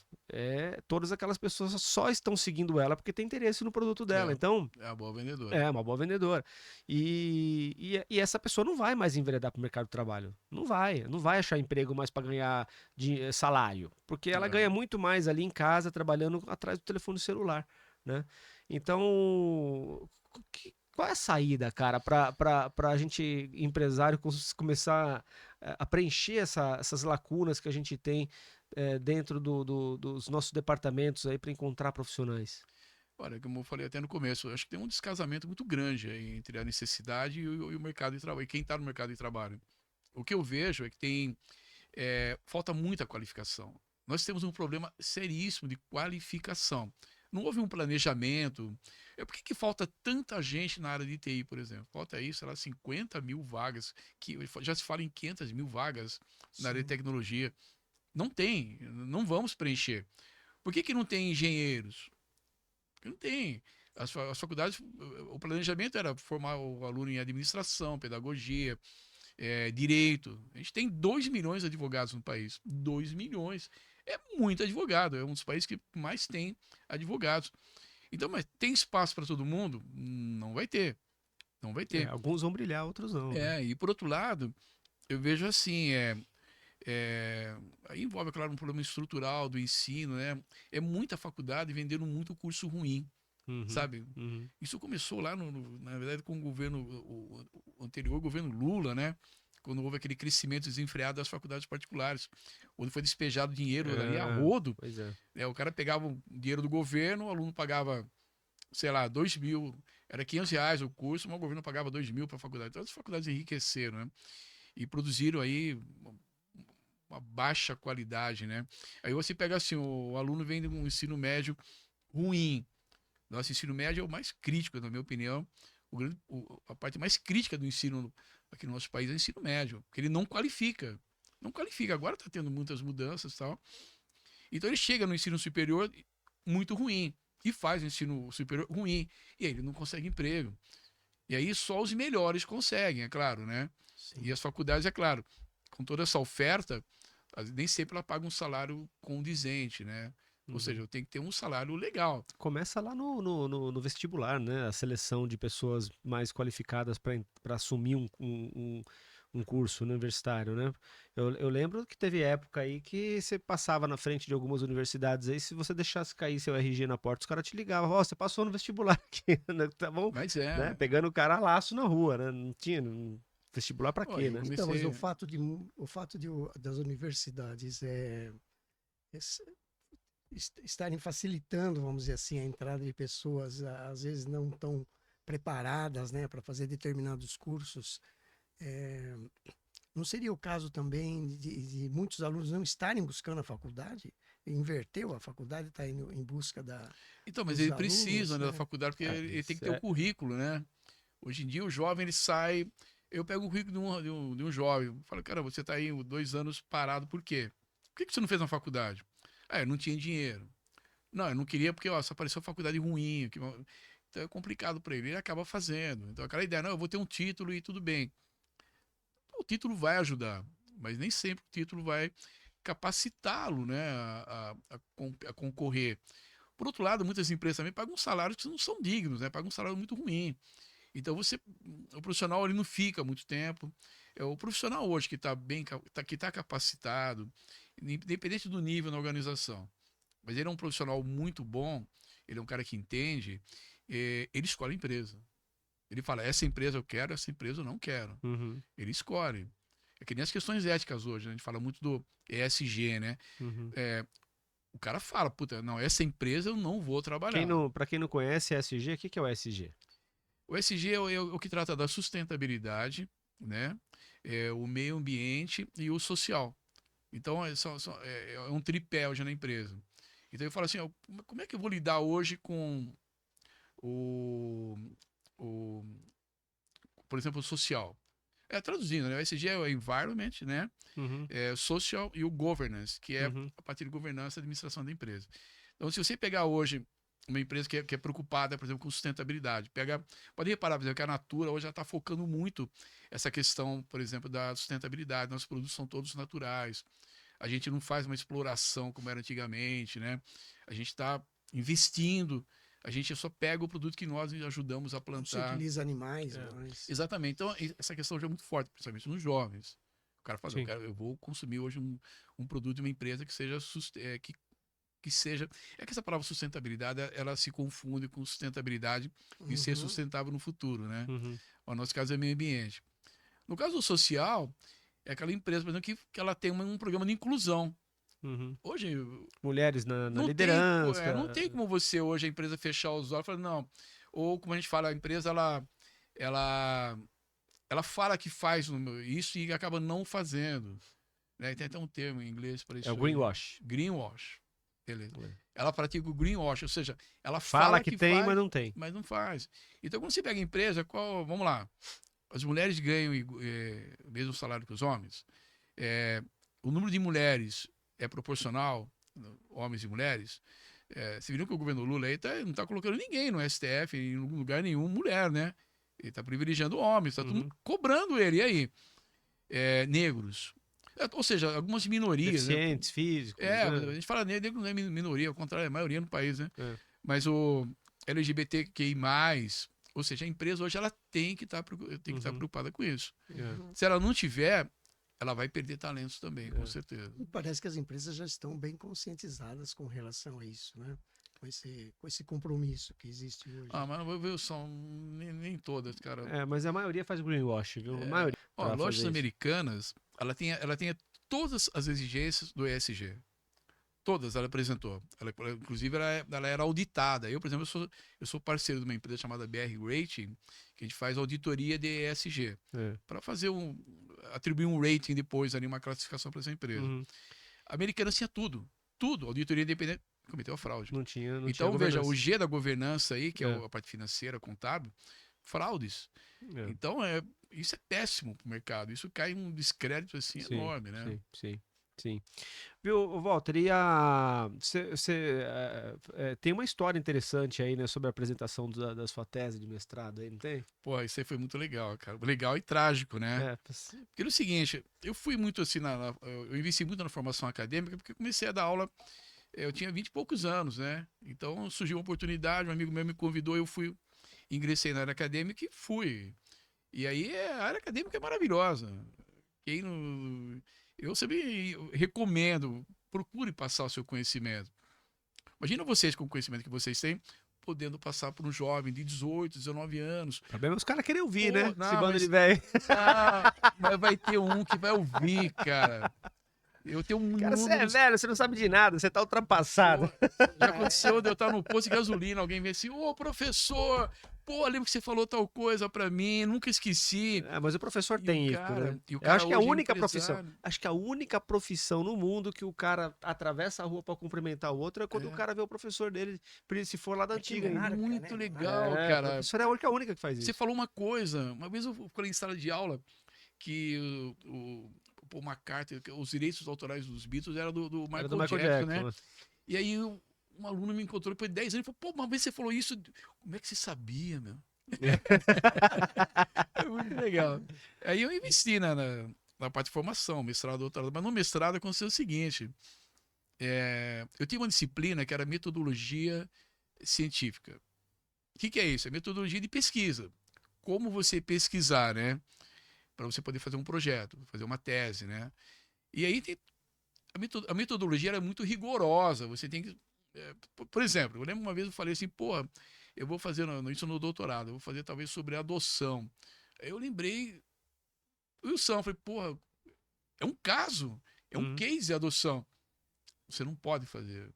todas aquelas pessoas só estão seguindo ela porque tem interesse no produto dela. Então, é uma boa vendedora. É uma boa vendedora. E essa pessoa não vai mais enveredar para o mercado de trabalho. Não vai achar emprego mais para ganhar salário, porque ela ganha muito mais ali em casa, trabalhando atrás do telefone celular, né? Então, qual é a saída, cara, para a gente, empresário, começar a preencher essas lacunas que a gente tem dentro dos nossos departamentos aí para encontrar profissionais? Olha, como eu falei até no começo, eu acho que tem um descasamento muito grande aí entre a necessidade e o mercado de trabalho, e quem está no mercado de trabalho. O que eu vejo é que falta muita qualificação. Nós temos um problema seríssimo de qualificação. Não houve um planejamento. Por que falta tanta gente na área de TI, por exemplo? Falta aí, sei lá, 50 mil vagas, que já se fala em 500 mil vagas na área de tecnologia. Não tem, não vamos preencher. Por que não tem engenheiros? Porque não tem. As faculdades, o planejamento era formar o aluno em administração, pedagogia, direito. A gente tem 2 milhões de advogados no país. 2 milhões. É muito advogado. É um dos países que mais tem advogados. Então, mas tem espaço para todo mundo? Não vai ter. Não vai ter. Alguns vão brilhar, outros não. Né? E por outro lado, eu vejo assim, aí envolve, claro, um problema estrutural do ensino, né? É muita faculdade vendendo muito curso ruim, sabe? Isso começou lá, na verdade, com o governo, o anterior governo Lula, né? Quando houve aquele crescimento desenfreado das faculdades particulares, onde foi despejado dinheiro ali a rodo. Pois é. O cara pegava o dinheiro do governo, o aluno pagava, sei lá, 2 mil, era R$ 500 o curso, mas o governo pagava 2 mil para a faculdade. Então as faculdades enriqueceram, né? E produziram aí uma baixa qualidade, né? Aí você pega assim, o aluno vem de um ensino médio ruim. Nosso ensino médio é o mais crítico, na minha opinião. A parte mais crítica do ensino aqui no nosso país é o ensino médio, porque ele não qualifica. Não qualifica. Agora está tendo muitas mudanças e tal. Então ele chega no ensino superior muito ruim e faz o ensino superior ruim. E aí ele não consegue emprego. E aí só os melhores conseguem, é claro, né? Sim. E as faculdades, é claro, com toda essa oferta, nem sempre ela paga um salário condizente, né? Ou seja, eu tenho que ter um salário legal. Começa lá no vestibular, né? A seleção de pessoas mais qualificadas para assumir um curso universitário, né? Eu lembro que teve época aí que você passava na frente de algumas universidades aí, se você deixasse cair seu RG na porta, os caras te ligavam, você passou no vestibular aqui, né? Tá bom? Mas né? Pegando o cara a laço na rua, né? Não tinha vestibular para quê, né? Então, mas o fato das universidades estarem facilitando, vamos dizer assim, a entrada de pessoas, às vezes não tão preparadas, né, para fazer determinados cursos. Não seria o caso também de muitos alunos não estarem buscando a faculdade? Inverteu, a faculdade está indo em busca da. Então, mas ele precisa, né, da faculdade, porque ele tem que ter o currículo, né? Hoje em dia, o jovem ele sai. Eu pego o currículo de um jovem, falo, cara, você está aí 2 anos parado, por quê? Por que você não fez uma faculdade? Eu não tinha dinheiro. Não, eu não queria porque só apareceu faculdade ruim. Então é complicado para ele. Ele acaba fazendo. Então aquela ideia, não, eu vou ter um título e tudo bem. O título vai ajudar, mas nem sempre o título vai capacitá-lo, né, a concorrer. Por outro lado, muitas empresas também pagam salários que não são dignos, né? Pagam um salário muito ruim. Então o profissional ele não fica muito tempo. O profissional hoje que está bem, que está capacitado, independente do nível na organização, mas ele é um profissional muito bom, ele é um cara que entende, ele escolhe a empresa. Ele fala, essa empresa eu quero, essa empresa eu não quero. Ele escolhe. É que nem as questões éticas hoje, né? A gente fala muito do ESG, né? Uhum. O cara fala, puta, não, essa empresa eu não vou trabalhar. Para quem não conhece ESG, o que é o ESG? O ESG é o que trata da sustentabilidade, né? O meio ambiente e o social. Então, é um tripé hoje na empresa. Então, eu falo assim, ó, como é que eu vou lidar hoje com o, o por exemplo, o social? Traduzindo, né? O ESG é o environment, né? Uhum. Social e o governance, que é Uhum. a partir de governança e administração da empresa. Então, se você pegar hoje uma empresa que é preocupada, por exemplo, com sustentabilidade, pode reparar, por exemplo, que a Natura hoje já está focando muito essa questão, por exemplo, da sustentabilidade. Nossos produtos são todos naturais. A gente não faz uma exploração como era antigamente, né? A gente está investindo. A gente só pega o produto que nós ajudamos a Não se plantar. utiliza animais, É. mas... Exatamente. Então, essa questão já é muito forte, principalmente nos jovens. O cara fala, Sim. eu vou consumir hoje um produto de uma empresa que seja que seja. É que essa palavra sustentabilidade ela se confunde com sustentabilidade e ser Uhum. sustentável no futuro, né? Uhum. O nosso caso é meio ambiente. No caso do social, é aquela empresa, por exemplo, que ela tem um programa de inclusão. Uhum. Hoje, Mulheres na não liderança. não tem como você hoje a empresa fechar os olhos e falar, não. Ou como a gente fala, a empresa ela, ela fala que faz isso e acaba não fazendo. Né? Tem até um termo em inglês para É o isso aí. greenwash. Greenwash. Beleza. É. Ela pratica o greenwash, ou seja, ela Fala que tem, faz, mas não tem. mas não faz. Então, quando você pega a empresa, vamos lá, as mulheres ganham o mesmo salário que os homens, o número de mulheres é proporcional, homens e mulheres. Você viu que o governo Lula aí não está colocando ninguém no STF, em lugar nenhum, mulher, né? Ele está privilegiando homens, está todo mundo cobrando ele. E aí? Negros. Ou seja, algumas minorias, né? Deficientes, físicos. A gente fala negro não é minoria, ao contrário, é a maioria no país, né? É. Mas o LGBTQI+, ou seja, a empresa hoje ela tem que estar preocupada com isso. É. Se ela não tiver, ela vai perder talentos também, com certeza. E parece que as empresas já estão bem conscientizadas com relação a isso, né? Com esse compromisso que existe hoje. Mas Wilson, nem todas, cara. Mas a maioria faz greenwash, viu? A maioria. Lojas americanas, ela tem todas as exigências do ESG. Todas ela apresentou. Inclusive, ela era auditada. Eu, por exemplo, eu sou parceiro de uma empresa chamada BR Rating, que a gente faz auditoria de ESG. Para atribuir um rating depois, ali, uma classificação para essa empresa. Uhum. A americana tinha tudo. Tudo. Auditoria independente. Cometeu a fraude. Não tinha. Então, veja, o G da governança aí, que é a parte financeira, contábil, fraudes. Então, isso é péssimo para o mercado. Isso cai um descrédito assim enorme, né? Sim. Viu, Walter, tem uma história interessante aí, né, sobre a apresentação da sua tese de mestrado aí, não tem? Pô, isso aí foi muito legal, cara. Legal e trágico, né? Porque é o seguinte, eu fui muito assim, eu investi muito na formação acadêmica, porque eu comecei a dar aula, eu tinha 20 e poucos anos, né? Então surgiu uma oportunidade, um amigo meu me convidou, ingressei na área acadêmica e fui. E aí a área acadêmica é maravilhosa. Eu sempre recomendo, procure passar o seu conhecimento. Imagina vocês com o conhecimento que vocês têm, podendo passar por um jovem de 18, 19 anos. O problema é os caras querem ouvir, né? Não, esse bando de velho. Mas vai ter um que vai ouvir, cara. Eu tenho um cara, você é velho, você não sabe de nada, você tá ultrapassado. Já aconteceu de eu estar no posto de gasolina, alguém vem assim, professor, lembro que você falou tal coisa pra mim, nunca esqueci. Mas o professor tem isso, né? Eu acho que é a única profissão. Acho que a única profissão no mundo que o cara atravessa a rua pra cumprimentar o outro é quando o cara vê o professor dele, se for lá da antiga. Muito legal, cara. O professor é a única que faz isso. Você falou uma coisa, uma vez eu falei em sala de aula que o Paul McCartney, os direitos autorais dos Beatles era do Michael Jackson, né? E aí um aluno me encontrou depois de 10 anos e falou, uma vez você falou isso, como é que você sabia, meu? É muito legal. Aí eu investi na parte de formação, mestrado, doutorado, mas no mestrado aconteceu o seguinte, eu tinha uma disciplina que era metodologia científica. O que é isso? É metodologia de pesquisa. Como você pesquisar, né? Para você poder fazer um projeto, fazer uma tese, né? E aí a metodologia era muito rigorosa. Você tem que, por exemplo, eu lembro uma vez eu falei assim, eu vou fazer isso no doutorado, eu vou fazer talvez sobre adoção. Aí eu lembrei, Wilson, eu falei, É um caso, é um case de adoção. Você não pode fazer.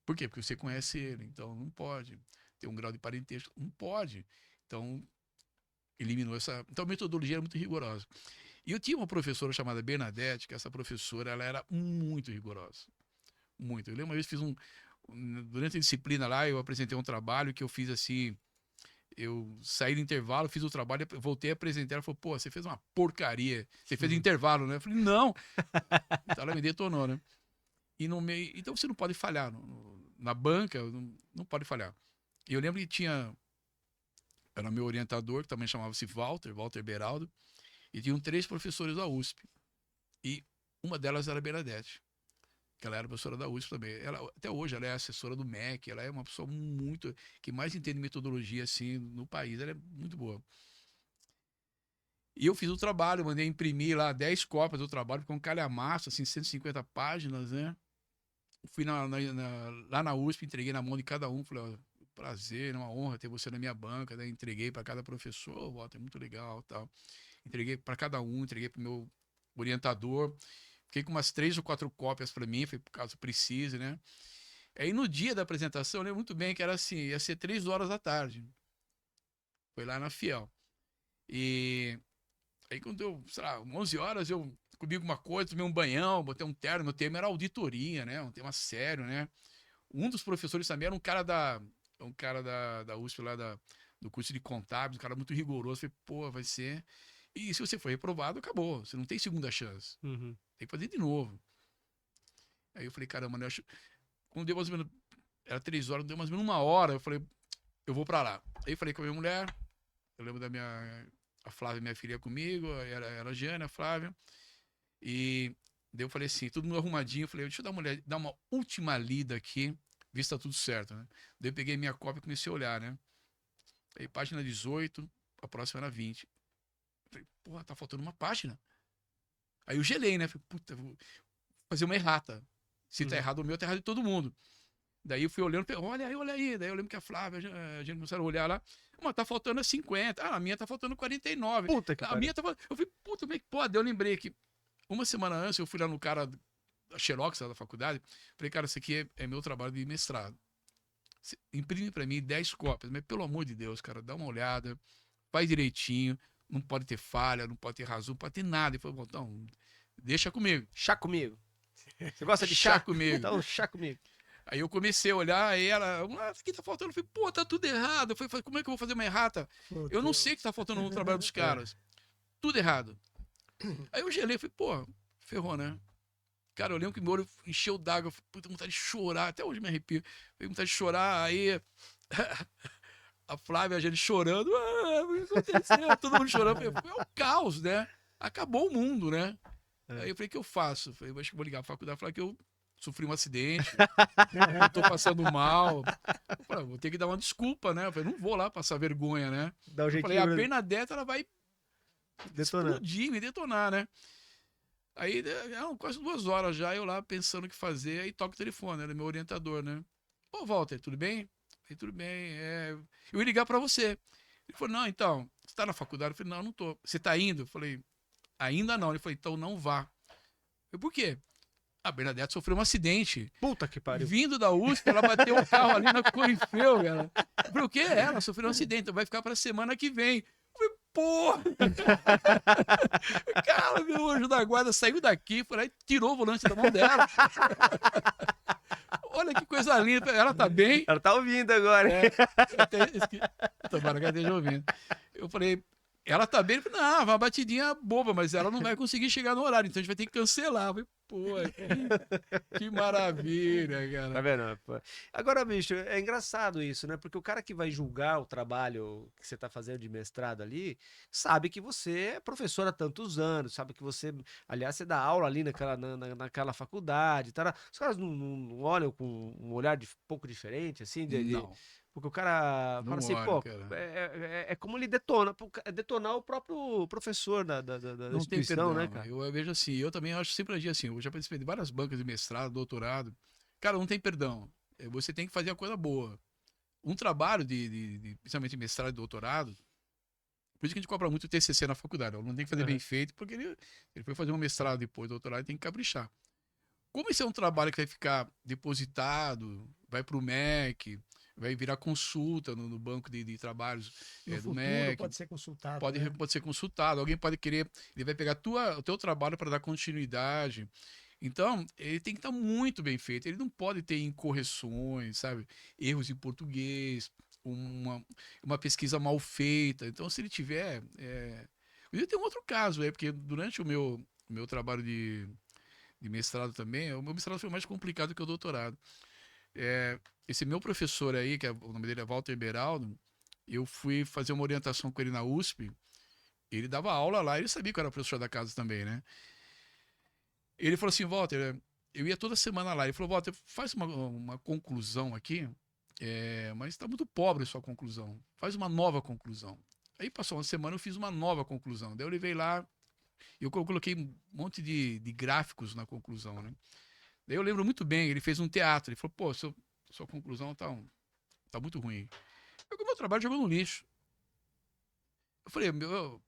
Por quê? Porque você conhece ele, então não pode. Tem um grau de parentesco, não pode. Então, eliminou essa. Então, a metodologia era muito rigorosa. E eu tinha uma professora chamada Bernadette, que essa professora, ela era muito rigorosa. Muito. Eu lembro uma vez que durante a disciplina lá, eu apresentei um trabalho que eu fiz assim. Eu saí do intervalo, fiz o trabalho, voltei a apresentar. Ela falou: pô, você fez uma porcaria. Você fez intervalo, né? Eu falei: não. Então ela me detonou, né? E no meio. Então você não pode falhar. Na banca, não pode falhar. E eu lembro que tinha. Era meu orientador, que também chamava-se Walter Beraldo. E tinham 3 professores da USP. E uma delas era a Bernadette, que ela era professora da USP também. Ela, até hoje ela é assessora do MEC, ela é uma pessoa muito que mais entende metodologia assim no país, ela é muito boa. E eu fiz o trabalho, mandei imprimir lá 10 cópias do trabalho, com um calhamaço, assim, 150 páginas, né? Fui lá na USP, entreguei na mão de cada um, falei: ó, prazer, é uma honra ter você na minha banca, né? Entreguei para cada professor: oh, Walter, é muito legal, tal. Entreguei para cada um, entreguei para o meu orientador. Fiquei com umas 3 ou 4 cópias para mim, foi por caso precise, né? Aí no dia da apresentação, eu lembro muito bem que era assim, ia ser 3 horas da tarde. Foi lá na Fiel. E aí quando deu, sei lá, 11 horas, eu comi alguma coisa, tomei um banhão, botei um terno, meu tema era auditoria, né? Um tema sério, né? Um dos professores também era um cara da USP lá do curso de contábeis, um cara muito rigoroso. Falei: pô, vai ser. E se você for reprovado, acabou. Você não tem segunda chance. Tem que fazer de novo. Aí eu falei: caramba, né? Quando deu mais ou menos. Era 3 horas, deu mais ou menos 1 hora. Eu falei: eu vou pra lá. Aí eu falei com a minha mulher. Eu lembro da a Flávia, minha filha, comigo. Era a Jana, a Flávia. E daí eu falei assim, tudo arrumadinho. Eu falei: deixa eu dar uma última lida aqui, ver se tá tudo certo, né? Daí eu peguei minha cópia e comecei a olhar, né? Aí página 18, a próxima era 20. Eu falei: porra, tá faltando uma página. Aí eu gelei, né? Falei: puta, vou fazer uma errata. Se tá errado o meu, tá errado de todo mundo. Daí eu fui olhando, falei: olha aí, olha aí. Daí eu lembro que a Flávia, a gente começaram a olhar lá. Mas tá faltando 50. Ah, a minha tá faltando 49. Puta que A pariu. minha tá faltando. Eu falei: puta, como é que pode? Eu lembrei que uma semana antes eu fui lá no cara da Xerox, da faculdade. Falei: cara, isso aqui é meu trabalho de mestrado. Imprime pra mim 10 cópias. Mas pelo amor de Deus, cara, dá uma olhada. Faz direitinho. Não pode ter falha, não pode ter razão, não pode ter nada. Ele falou: bom, então, deixa comigo. Chá comigo. Você gosta de Chá chá? comigo. Então, chá comigo. Aí eu comecei a olhar, aí ela: o que tá faltando? Eu falei: pô, tá tudo errado. Eu falei: como é que eu vou fazer uma errata? Eu não sei o que tá faltando no trabalho dos caras. Tudo errado. Aí eu gelei, falei: pô, ferrou, né? Cara, eu lembro que meu olho encheu d'água, tenho vontade de chorar, até hoje me arrepio. Tenho vontade de chorar, aí a Flávia, a gente chorando, o que aconteceu? Todo mundo chorando. Eu falei: é um caos, né? Acabou o mundo, né? Aí eu falei: o que eu faço? Eu falei: acho que vou ligar pra faculdade, falar que eu sofri um acidente, eu tô passando mal. Eu falei: vou ter que dar uma desculpa, né? Eu falei: não vou lá passar vergonha, né? Dá um Eu falei: a jeitinho. Bernadette, ela vai Detonando. explodir, me detonar, né? Aí, quase 2 horas já, eu lá pensando o que fazer, aí toca o telefone, era meu orientador, né? Ô, Walter, tudo bem? Falei: tudo bem, eu ia ligar pra você. Ele falou: não, então, você tá na faculdade? Eu falei: não, não tô. Você tá indo? Eu falei: ainda não. Ele falou: então não vá. Eu falei: por quê? A Bernadette sofreu um acidente. Puta que pariu. Vindo da USP, ela bateu o carro ali na Corifeu, cara. Eu falei: o quê? Ela sofreu um acidente, então vai ficar pra semana que vem. Eu falei: porra! Cara, meu anjo da guarda saiu daqui, foi lá e tirou o volante da mão dela. Olha que coisa linda. Ela tá bem? Ela tá ouvindo agora. Tomara que ela esteja ouvindo. Eu falei: ela tá bem? Ele falou: não, uma batidinha boba, mas ela não vai conseguir chegar no horário, então a gente vai ter que cancelar. Eu falei: pô, que maravilha, cara. Tá vendo? Pô. Agora, bicho, é engraçado isso, né? Porque o cara que vai julgar o trabalho que você tá fazendo de mestrado ali, sabe que você é professor há tantos anos, sabe que você, aliás, você dá aula ali naquela faculdade, tá? Os caras não olham com um olhar pouco diferente, assim, Não, porque o cara não fala assim, olha, pô, cara. é como ele detona, é detonar o próprio professor da Não tem instituição, perdão. né, cara? Eu vejo assim, eu também acho sempre assim, eu já participei de várias bancas de mestrado, doutorado. Cara, não tem perdão. Você tem que fazer a coisa boa. Um trabalho principalmente mestrado e doutorado, Por isso que a gente cobra muito o TCC na faculdade. O aluno tem que fazer bem feito, porque ele foi fazer um mestrado depois, doutorado, ele tem que caprichar. Como esse é um trabalho que vai ficar depositado, vai para o MEC, vai virar consulta no banco de trabalhos No do futuro MEC, pode ser consultado. pode, né? pode ser consultado, alguém pode querer, ele vai pegar o teu trabalho para dar continuidade. Então, ele tem que estar muito bem feito, ele não pode ter incorreções, sabe? Erros em português, uma pesquisa mal feita. Então, se ele tiver. E tem um outro caso, porque durante o meu trabalho de mestrado também, o meu mestrado foi mais complicado que o doutorado. Esse meu professor aí, o nome dele é Walter Beraldo, eu fui fazer uma orientação com ele na USP, ele dava aula lá, ele sabia que eu era professor da casa também, né? Ele falou assim, Walter, eu ia toda semana lá, ele falou, Walter, faz uma conclusão aqui, mas está muito pobre a sua conclusão, faz uma nova conclusão. Aí passou uma semana, eu fiz uma nova conclusão, daí eu levei lá, eu coloquei um monte de gráficos na conclusão, né? Daí eu lembro muito bem, ele fez um teatro, ele falou, pô, sua conclusão tá muito ruim. Pegou meu trabalho e jogou no lixo. Eu falei, eu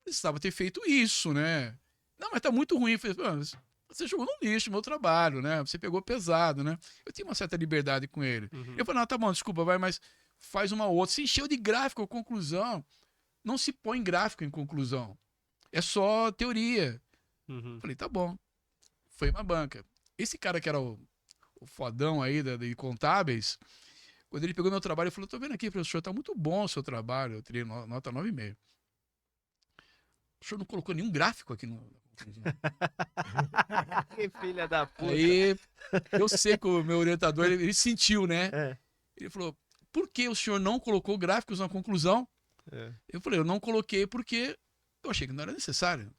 precisava ter feito isso, né? Não, mas tá muito ruim. Eu falei, você jogou no lixo meu trabalho, né? Você pegou pesado, né? Eu tinha uma certa liberdade com ele. Eu falei, não, tá bom, desculpa, vai, mas faz uma outra. Se encheu de gráfico a conclusão. Não se põe gráfico em conclusão. É só teoria. Falei, tá bom. Foi uma banca. Esse cara que era o fodão aí de contábeis, quando ele pegou meu trabalho, ele falou, tô vendo aqui, professor, tá muito bom o seu trabalho. Eu tirei nota 9,5. O senhor não colocou nenhum gráfico aqui no... Que filha da puta. Aí, eu sei que o meu orientador, ele sentiu, né? É. Ele falou, por que o senhor não colocou gráficos na conclusão? Eu falei, eu não coloquei porque eu achei que não era necessário.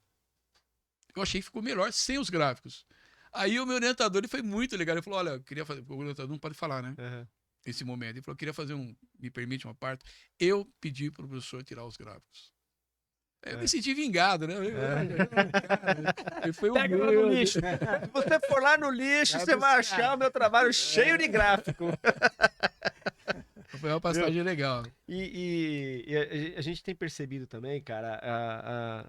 Eu achei que ficou melhor sem os gráficos. Aí o meu orientador, ele foi muito legal. Ele falou, olha, eu queria fazer... O orientador não pode falar, né? Nesse momento. Ele falou, eu queria fazer me permite uma parte. Eu pedi para o professor tirar os gráficos. Eu me senti vingado, né? Foi Pega lá no lixo. Se você for lá no lixo, você vai achar o meu trabalho cheio de gráfico. Foi uma passagem legal. E a gente tem percebido também, cara,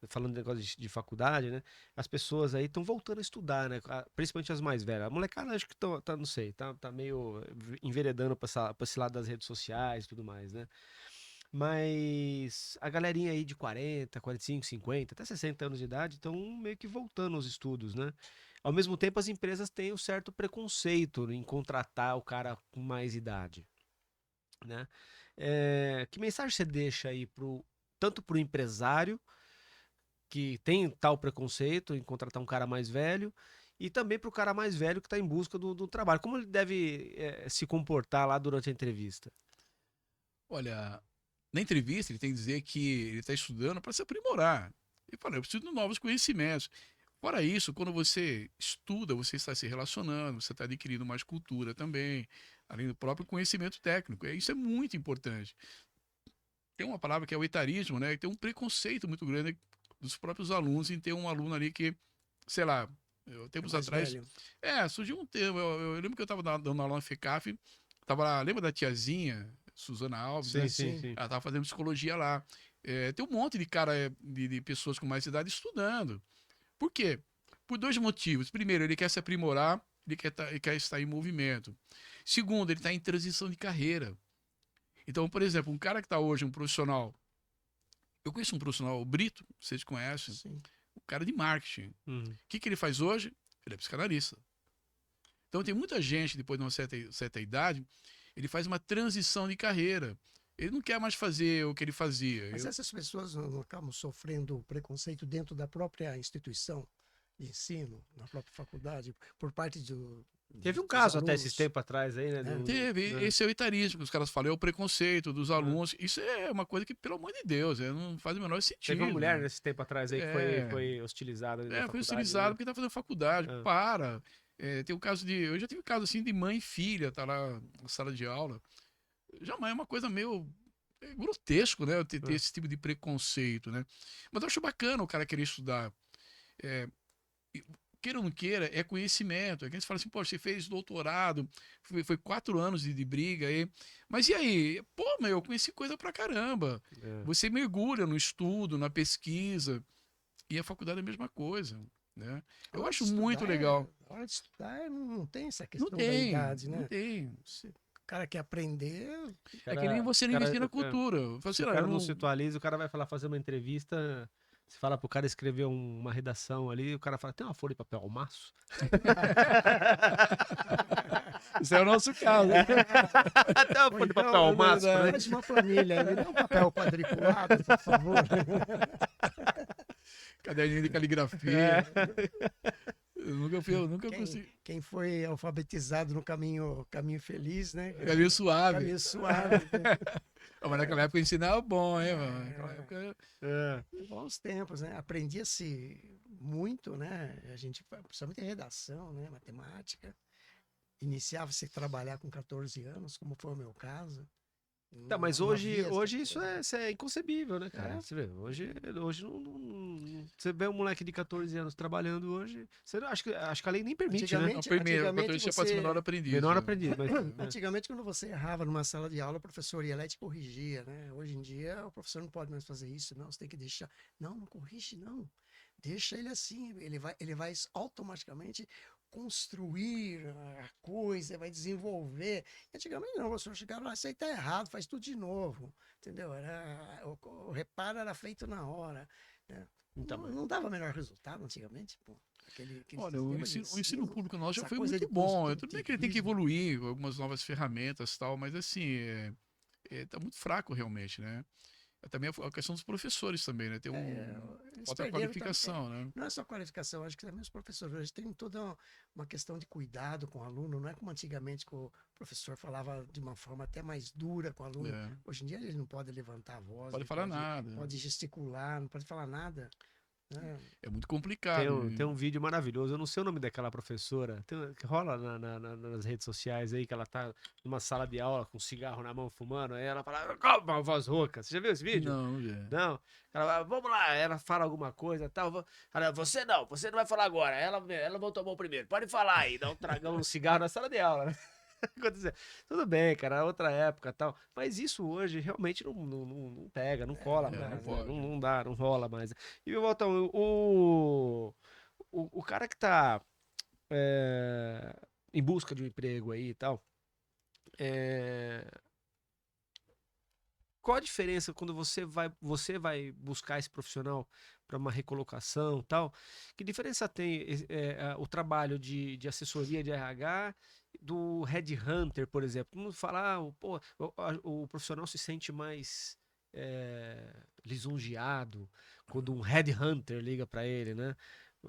falando de negócio de faculdade, né? As pessoas aí estão voltando a estudar, né? Principalmente as mais velhas. A molecada acho que não sei, tá meio enveredando pra esse lado das redes sociais e tudo mais, né? Mas a galerinha aí de 40, 45, 50, até 60 anos de idade estão meio que voltando aos estudos, né? Ao mesmo tempo, as empresas têm um certo preconceito em contratar o cara com mais idade, né? Que mensagem você deixa aí tanto para o empresário que tem tal preconceito em contratar um cara mais velho e também para o cara mais velho que está em busca do trabalho? Como ele deve se comportar lá durante a entrevista? Olha, na entrevista ele tem que dizer que ele está estudando para se aprimorar. Ele fala, eu preciso de novos conhecimentos. Fora isso, quando você estuda, você está se relacionando, você está adquirindo mais cultura também, além do próprio conhecimento técnico. Isso é muito importante. Tem uma palavra que é o etarismo, né? Tem um preconceito muito grande dos próprios alunos em ter um aluno ali que, sei lá, tempos atrás... Velho. Surgiu um termo. Eu lembro que eu estava dando aula na FECAF, tava lá, lembra da tiazinha, Suzana Alves? Sim, Né? sim, sim. Ela estava fazendo psicologia lá. Tem um monte de cara, de pessoas com mais idade estudando. Por quê? Por dois motivos. Primeiro, ele quer se aprimorar, ele quer estar em movimento. Segundo, ele está em transição de carreira. Então, por exemplo, um cara que está hoje, um profissional... Eu conheço um profissional, o Brito, vocês conhecem, Sim. um cara de marketing. O que ele faz hoje? Ele é psicanalista. Então, tem muita gente, depois de uma certa idade, ele faz uma transição de carreira. Ele não quer mais fazer o que ele fazia. Mas essas pessoas não acabam sofrendo preconceito dentro da própria instituição de ensino, na própria faculdade, por parte Teve um dos caso até alunos? esses tempos atrás aí, né? Teve, né? esse é o etarismo, que os caras falam, é o preconceito dos alunos. Isso é uma coisa que, pelo amor de Deus, não faz o menor sentido. Teve uma mulher nesse tempo atrás aí que foi hostilizada. Foi hostilizado porque tá fazendo faculdade. É. Para. Tem um caso eu já tive caso assim de mãe e filha, tá lá na sala de aula. Jamais é uma coisa meio grotesco, né? Ter esse tipo de preconceito, né? Mas eu acho bacana o cara querer estudar. queira ou não queira, é conhecimento. É que a gente fala assim, pô, você fez doutorado, foi 4 anos de briga aí. Mas e aí? Pô, meu, eu conheci coisa pra caramba. É. Você mergulha no estudo, na pesquisa, e a faculdade é a mesma coisa, né? A Eu hora de acho muito estudar legal. A hora de estudar não tem essa Não questão da tem, idade, não né? tem. Se o cara quer aprender, É que nem você não investir na cultura. Fala Se assim, o "Ah, cara eu não se atualiza, o cara vai falar, fazer uma entrevista, você fala pro cara escrever uma redação ali, o cara fala, tem uma folha de papel ao maço? Isso é o nosso caso. Tem uma ou folha de então, papel ao maço, né? faz uma planilha, me dá um papel quadriculado, por favor. Caderninho de caligrafia. Eu nunca consegui. Quem foi alfabetizado no caminho feliz, né? Caminho suave. Caminho suave. Mas naquela época ensinava bom, hein, mano? Naquela época. É. Bons tempos, né? Aprendia-se muito, né? A gente, principalmente em redação, né? Matemática. Iniciava-se a trabalhar com 14 anos, como foi o meu caso. Tá, mas Não hoje, havia essa hoje isso coisa. isso é inconcebível, né, cara? É. Você vê, hoje você vê um moleque de 14 anos trabalhando hoje, acho que a lei nem permite, né? Não, primeiro, Antigamente quando você pode ser menor aprendiz. Menor né? aprendiz, mas Antigamente, quando você errava numa sala de aula, o professor ia lá e te corrigia, né? Hoje em dia, o professor não pode mais fazer isso, não. Você tem que deixar. Não, não corrige, não. Deixa ele assim. Ele vai automaticamente construir a coisa, vai desenvolver. Antigamente, não. O professor chegava lá, isso aí tá errado, faz tudo de novo. Entendeu? O reparo era feito na hora. Né? Então, Não dava melhor resultado antigamente, pô. Aquele Olha, o sistema de ensino público nosso já essa foi coisa muito de bom. Tudo bem que ele tem que construtivismo. evoluir com algumas novas ferramentas e tal, mas assim, tá muito fraco realmente, né? Também a questão dos professores também, né? Tem Eles falta perderam qualificação, né? não é só qualificação, acho que também os professores hoje têm toda uma questão de cuidado com o aluno, não é como antigamente que o professor falava de uma forma até mais dura com o aluno. É. Hoje em dia ele não pode levantar a voz, Pode ele falar nada. pode gesticular, não pode falar nada. Né? É muito tem complicado. tem um vídeo maravilhoso, eu não sei o nome daquela professora, que rola nas redes sociais aí, que ela tá numa sala de aula com um cigarro na mão fumando, aí ela fala, com uma voz rouca. Você já viu esse vídeo? Não, já. Não. Ela fala, vamos lá, ela fala alguma coisa e tal. Ela, você não vai falar agora. Ela botou a mão primeiro. Pode falar aí, dá um tragão, um cigarro na sala de aula, né? Acontecer. Tudo bem, cara, é outra época e tal. Mas isso hoje realmente não pega, não cola não mais. dá, Né? pode. Não dá, não rola mais. E, Waltão, o cara que tá em busca de um emprego aí e tal, é, qual a diferença quando você vai buscar esse profissional para uma recolocação e tal? Que diferença tem o trabalho de assessoria de RH do headhunter, por exemplo? Vamos falar, pô, o profissional se sente mais lisonjeado quando um headhunter liga para ele, né?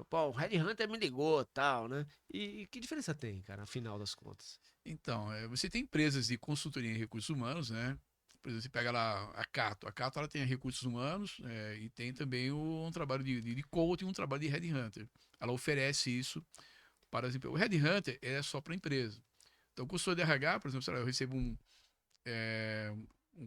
Pô, o headhunter me ligou, tal, né? E que diferença tem, cara, afinal das contas? Então, você tem empresas de consultoria em recursos humanos, né? Por exemplo, você pega lá a Cato. A Cato ela tem recursos humanos e tem também um trabalho de coaching, um trabalho de headhunter. Ela oferece isso para as empresas. O headhunter é só para a empresa. Então, o consultor de RH, por exemplo, sei lá, eu recebo um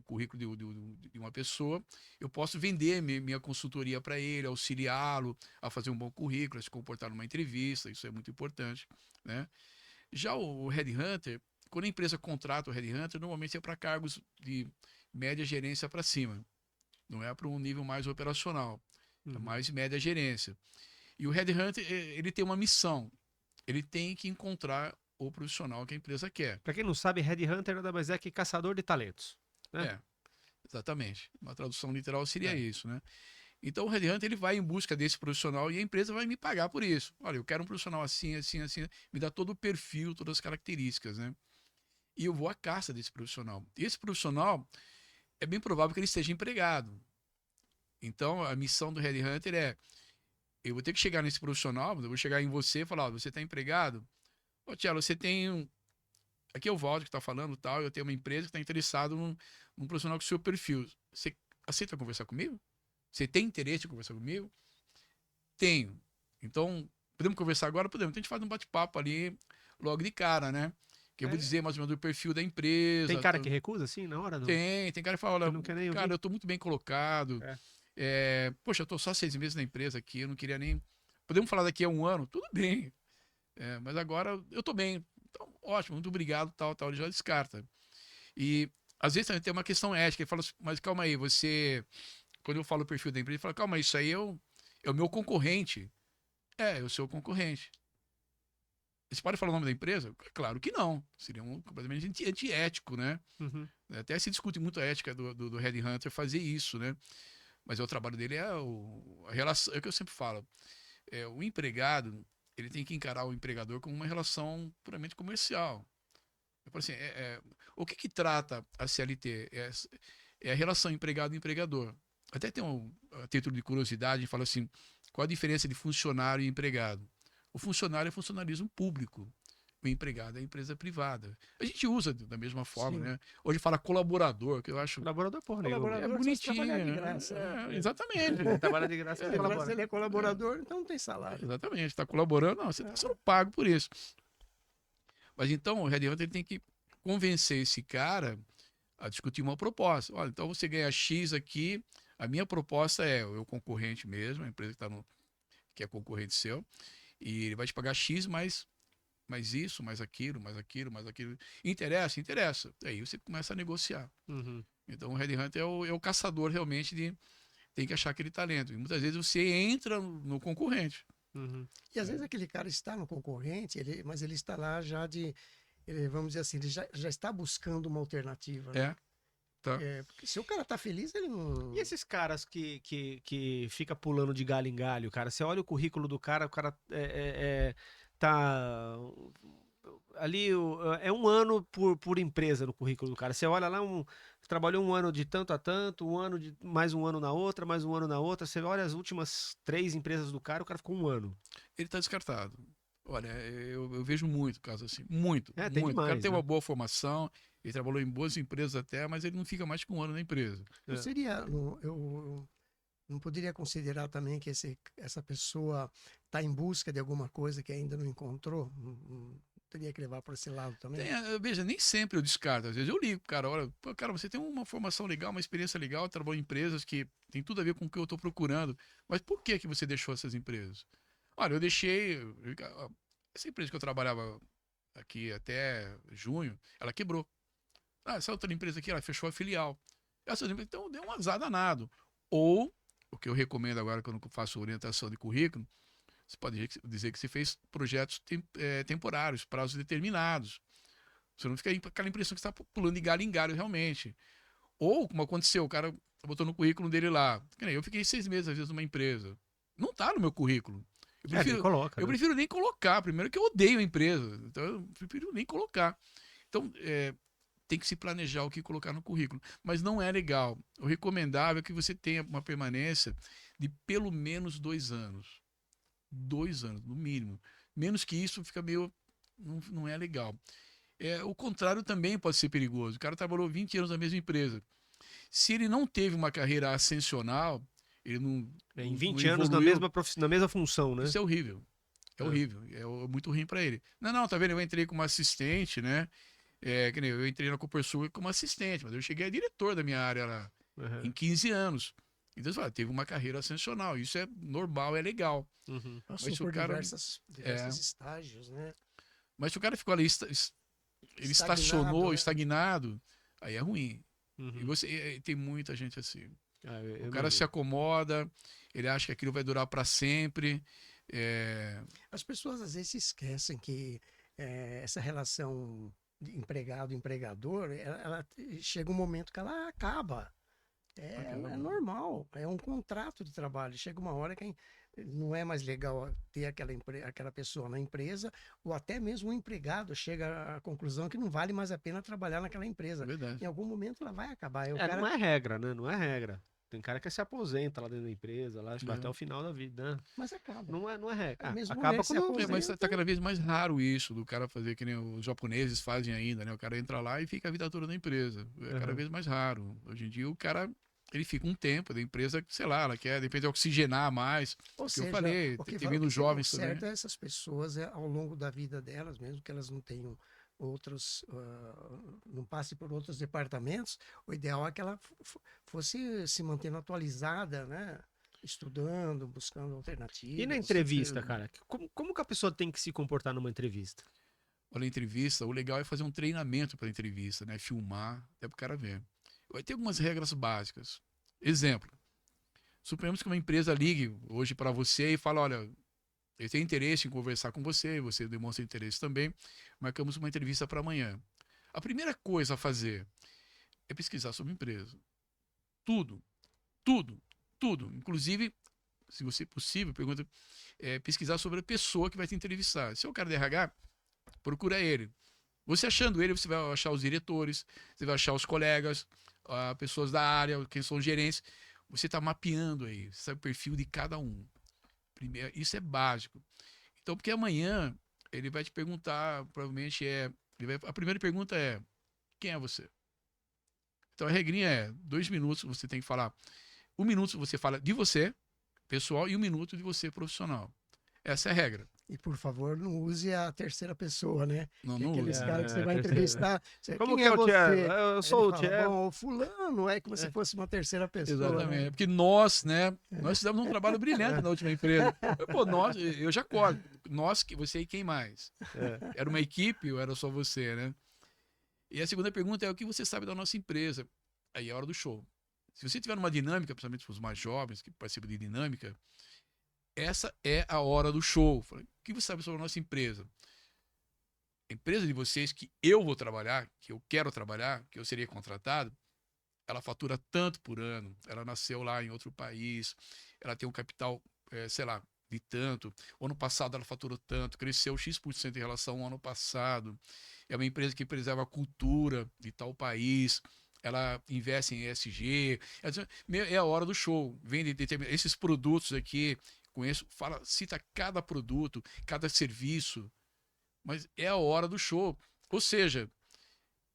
currículo de uma pessoa, eu posso vender minha consultoria para ele, auxiliá-lo a fazer um bom currículo, a se comportar numa entrevista, isso é muito importante, né? Já o headhunter, quando a empresa contrata o headhunter, normalmente é para cargos de média gerência para cima, não é para um nível mais operacional, é mais média gerência. E o headhunter, ele tem uma missão, ele tem que encontrar o profissional que a empresa quer. Para quem não sabe, headhunter nada mais é que caçador de talentos. Né? É, exatamente. Uma tradução literal seria É. isso, né? Então o headhunter ele vai em busca desse profissional e a empresa vai me pagar por isso. Olha, eu quero um profissional assim, assim, assim, me dá todo o perfil, todas as características, né? E eu vou à caça desse profissional. E esse profissional é bem provável que ele esteja empregado. Então a missão do headhunter é: eu vou ter que chegar nesse profissional, eu vou chegar em você e falar: ó, você está empregado? Ô, Tiago, você tem aqui é o Valdo que está falando tal, eu tenho uma empresa que está interessado num profissional com o seu perfil. Você aceita conversar comigo? Você tem interesse em conversar comigo? Tenho. Então, podemos conversar agora? Podemos. Então a gente faz um bate-papo ali logo de cara, né? Que eu vou dizer mais ou menos o perfil da empresa. Tem cara que recusa, assim, na hora? Tem cara que fala, Que não quer nem cara, ouvir. eu tô muito bem colocado. É. Poxa, eu tô só 6 meses na empresa aqui, eu não queria nem Podemos falar daqui a um ano? Tudo bem. Mas agora eu estou bem. Então, ótimo, muito obrigado, tal, tal. Ele já descarta. E às vezes também tem uma questão ética. Ele fala assim, mas calma aí, você... Quando eu falo o perfil da empresa, ele fala, calma, isso aí é o meu concorrente. Eu sou o concorrente. Você pode falar o nome da empresa? Claro que não. Seria completamente antiético, né? Uhum. Até se discute muito a ética do Headhunter fazer isso, né? Mas o trabalho dele a relação. É o que eu sempre falo. O empregado, ele tem que encarar o empregador como uma relação puramente comercial. Eu falo assim, o que trata a CLT? É a relação empregado-empregador. Até tem a título de curiosidade, a gente fala assim, qual a diferença de funcionário e empregado? O funcionário é funcionalismo público. O empregado é empresa privada. A gente usa da mesma forma, Sim. né? Hoje fala colaborador, que eu acho Colaborador, porra nenhuma. Colaborador. é só se trabalhar bonitinho. de graça, né? Exatamente. Trabalha de graça, Agora, colabora. se ele é colaborador, então não tem salário. Exatamente. Está colaborando, não, você está sendo pago por isso. Mas então o Headhunter ele tem que convencer esse cara a discutir uma proposta. Olha, então você ganha X aqui, a minha proposta é o concorrente mesmo, a empresa que é concorrente seu, e ele vai te pagar X mais isso, mais aquilo, mais aquilo, mais aquilo. Interessa? Interessa. Aí você começa a negociar. Uhum. Então o Headhunter é o caçador realmente tem que achar aquele talento. E muitas vezes você entra no concorrente. Uhum. E às vezes aquele cara está no concorrente, mas ele está lá já vamos dizer assim, ele já está buscando uma alternativa, né? Tá. Porque se o cara tá feliz, ele não. E esses caras que fica pulando de galho em galho, cara? Você olha o currículo do cara, o cara tá ali, é um ano por empresa no currículo do cara. Você olha lá, trabalhou um ano de tanto a tanto, mais um ano na outra, mais um ano na outra. Você olha as últimas 3 empresas do cara, o cara ficou um ano. Ele está descartado. Olha, eu vejo muito caso assim. Muito, Tem muito. O cara demais, tem né? uma boa formação, ele trabalhou em boas empresas até, mas ele não fica mais que um ano na empresa. Não seria. Eu não poderia considerar também que essa pessoa está em busca de alguma coisa que ainda não encontrou? Não teria que levar para esse lado também? Veja, nem sempre eu descarto. Às vezes eu ligo, cara, olha, pô, cara, você tem uma formação legal, uma experiência legal, trabalhou em empresas que tem tudo a ver com o que eu estou procurando, mas por que você deixou essas empresas? Olha, eu deixei. Essa empresa que eu trabalhava aqui até junho, ela quebrou. Essa outra empresa aqui, ela fechou a filial. Então deu um azar danado. Ou, o que eu recomendo agora quando eu faço orientação de currículo, você pode dizer que você fez projetos temporários, prazos determinados. Você não fica aí com aquela impressão que você está pulando de galho em galho realmente. Ou, como aconteceu, o cara botou no currículo dele lá. Eu fiquei 6 meses, às vezes, numa empresa. Não está no meu currículo. Nem coloca, Eu né? prefiro nem colocar. Primeiro que eu odeio a empresa. Então eu prefiro nem colocar. Então, tem que se planejar o que colocar no currículo. Mas não é legal. O recomendável é que você tenha uma permanência de pelo menos 2 anos. 2 anos, no mínimo. Menos que isso fica meio. Não é legal. O contrário também pode ser perigoso. O cara trabalhou 20 anos na mesma empresa. Se ele não teve uma carreira ascensional, ele não. Em não 20 anos evoluiu, na mesma função, né? isso é horrível. É horrível. É muito ruim para ele. Não, tá vendo? Eu entrei como assistente, né? Que nem eu entrei na Copersul como assistente, mas eu cheguei a diretor da minha área lá em 15 anos. Então, você fala, teve uma carreira ascensional. Isso é normal, é legal. Uhum. Passou Mas se o por cara- diversos estágios, né? Mas se o cara ficou ali, ele estacionou, né? estagnado, aí é ruim. Uhum. E tem muita gente assim. Eu O cara se imagino. acomoda, ele acha que aquilo vai durar para sempre. As pessoas às vezes se esquecem que essa relação de empregado-empregador, ela chega um momento que ela acaba. É normal, é um contrato de trabalho. Chega uma hora que não é mais legal ter aquela pessoa na empresa, ou até mesmo o empregado chega à conclusão que não vale mais a pena trabalhar naquela empresa. É verdade. Em algum momento ela vai acabar. Aí o Não cara, é regra, né? Não é regra. Tem cara que se aposenta lá dentro da empresa, lá, acho que até o final da vida, né? mas acaba. Não é regra. Mesmo Acaba mulher se quando. aposenta. Mas tá cada vez mais raro isso, do cara fazer que nem os japoneses fazem ainda, né? O cara entra lá e fica a vida toda na empresa. É cada Uhum. vez mais raro. Hoje em dia o cara, ele fica um tempo, da empresa, sei lá, ela quer, de repente, oxigenar mais. Ou que seja, eu falei, o que tem vindo o jovens também. certo é essas pessoas, ao longo da vida delas, mesmo que elas não tenham outros, não passe por outros departamentos, o ideal é que ela fosse se mantendo atualizada, né? estudando, buscando alternativas. E na entrevista, cara? Como que a pessoa tem que se comportar numa entrevista? Olha, a entrevista, o legal é fazer um treinamento para entrevista, né? Filmar, até para o cara ver. Vai ter algumas regras básicas. Exemplo, suponhamos que uma empresa ligue hoje para você e fala, olha, eu tenho interesse em conversar com você, você demonstra interesse também, marcamos uma entrevista para amanhã. A primeira coisa a fazer é pesquisar sobre a empresa. Tudo, tudo, tudo. Inclusive, se você possível, pesquisar sobre a pessoa que vai te entrevistar. Se é o cara de RH, procura ele. Você achando ele, você vai achar os diretores, você vai achar os colegas, pessoas da área, quem são os gerentes. Você está mapeando aí, você sabe o perfil de cada um. Primeiro, isso é básico. Então, porque amanhã ele vai te perguntar, provavelmente a primeira pergunta é: quem é você? Então a regrinha é 2 minutos você tem que falar. 1 minuto você fala de você, pessoal, e 1 minuto de você, profissional. Essa é a regra. E por favor, não use a terceira pessoa, né? Não, Que não aqueles use. caras que você vai terceira. entrevistar. Como quem que é é o você? Thiago? Eu Aí sou ele o fala, Thiago. bom, o fulano, é como se fosse uma terceira pessoa. Exatamente. Né? Porque nós, né? Nós fizemos um trabalho brilhante na última empresa. Pô, nós, eu já corto. Nós, você e quem mais? É. Era uma equipe ou era só você, né? E a segunda pergunta é: o que você sabe da nossa empresa? Aí é a hora do show. Se você tiver uma dinâmica, principalmente para os mais jovens que participam de dinâmica, essa é a hora do show. Falei, o que você sabe sobre a nossa empresa? A empresa de vocês que eu vou trabalhar, que eu quero trabalhar, que eu seria contratado, ela fatura tanto por ano, ela nasceu lá em outro país, ela tem um capital, sei lá, de tanto. O ano passado ela faturou tanto, cresceu X% em relação ao ano passado. É uma empresa que preserva a cultura de tal país. Ela investe em ESG. É a hora do show. Vende esses produtos aqui, conheço, cita cada produto, cada serviço. Mas é a hora do show. Ou seja,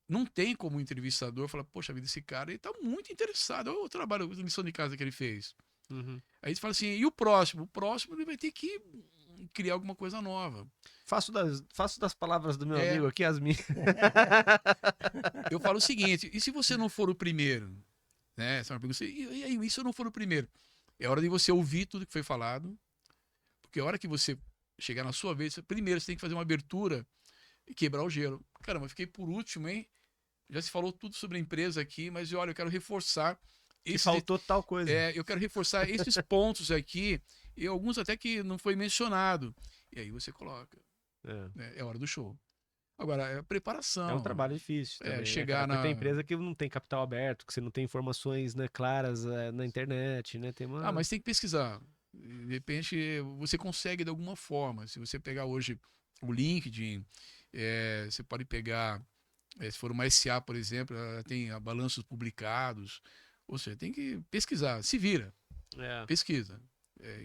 não tem como o entrevistador falar, poxa vida, esse cara ele tá muito interessado. Olha o trabalho, a lição de casa que ele fez. Uhum. Aí você fala assim, e o próximo? O próximo ele vai ter que criar alguma coisa nova. Faço das palavras do meu É. amigo aqui as minhas. Eu falo o seguinte, e se você não for o primeiro? Né? Essa é uma pergunta, e aí, e se eu não for o primeiro? É hora de você ouvir tudo que foi falado, porque a hora que você chegar na sua vez, primeiro você tem que fazer uma abertura e quebrar o gelo. Caramba, eu fiquei por último, hein? Já se falou tudo sobre a empresa aqui, mas olha, eu quero reforçar Que faltou tal coisa. eu quero reforçar esses pontos aqui, e alguns até que não foi mencionado. E aí você coloca. É. É hora do show. Agora, é a preparação. É um trabalho difícil também, chegar né, cara? Porque tem na... empresa que não tem capital aberto, que você não tem informações, né, claras na internet, né? Tem uma... mas tem que pesquisar. De repente, você consegue de alguma forma. Se você pegar hoje o LinkedIn, você pode pegar, se for uma SA, por exemplo, ela tem balanços publicados. Ou seja, tem que pesquisar. Se vira. Pesquisa.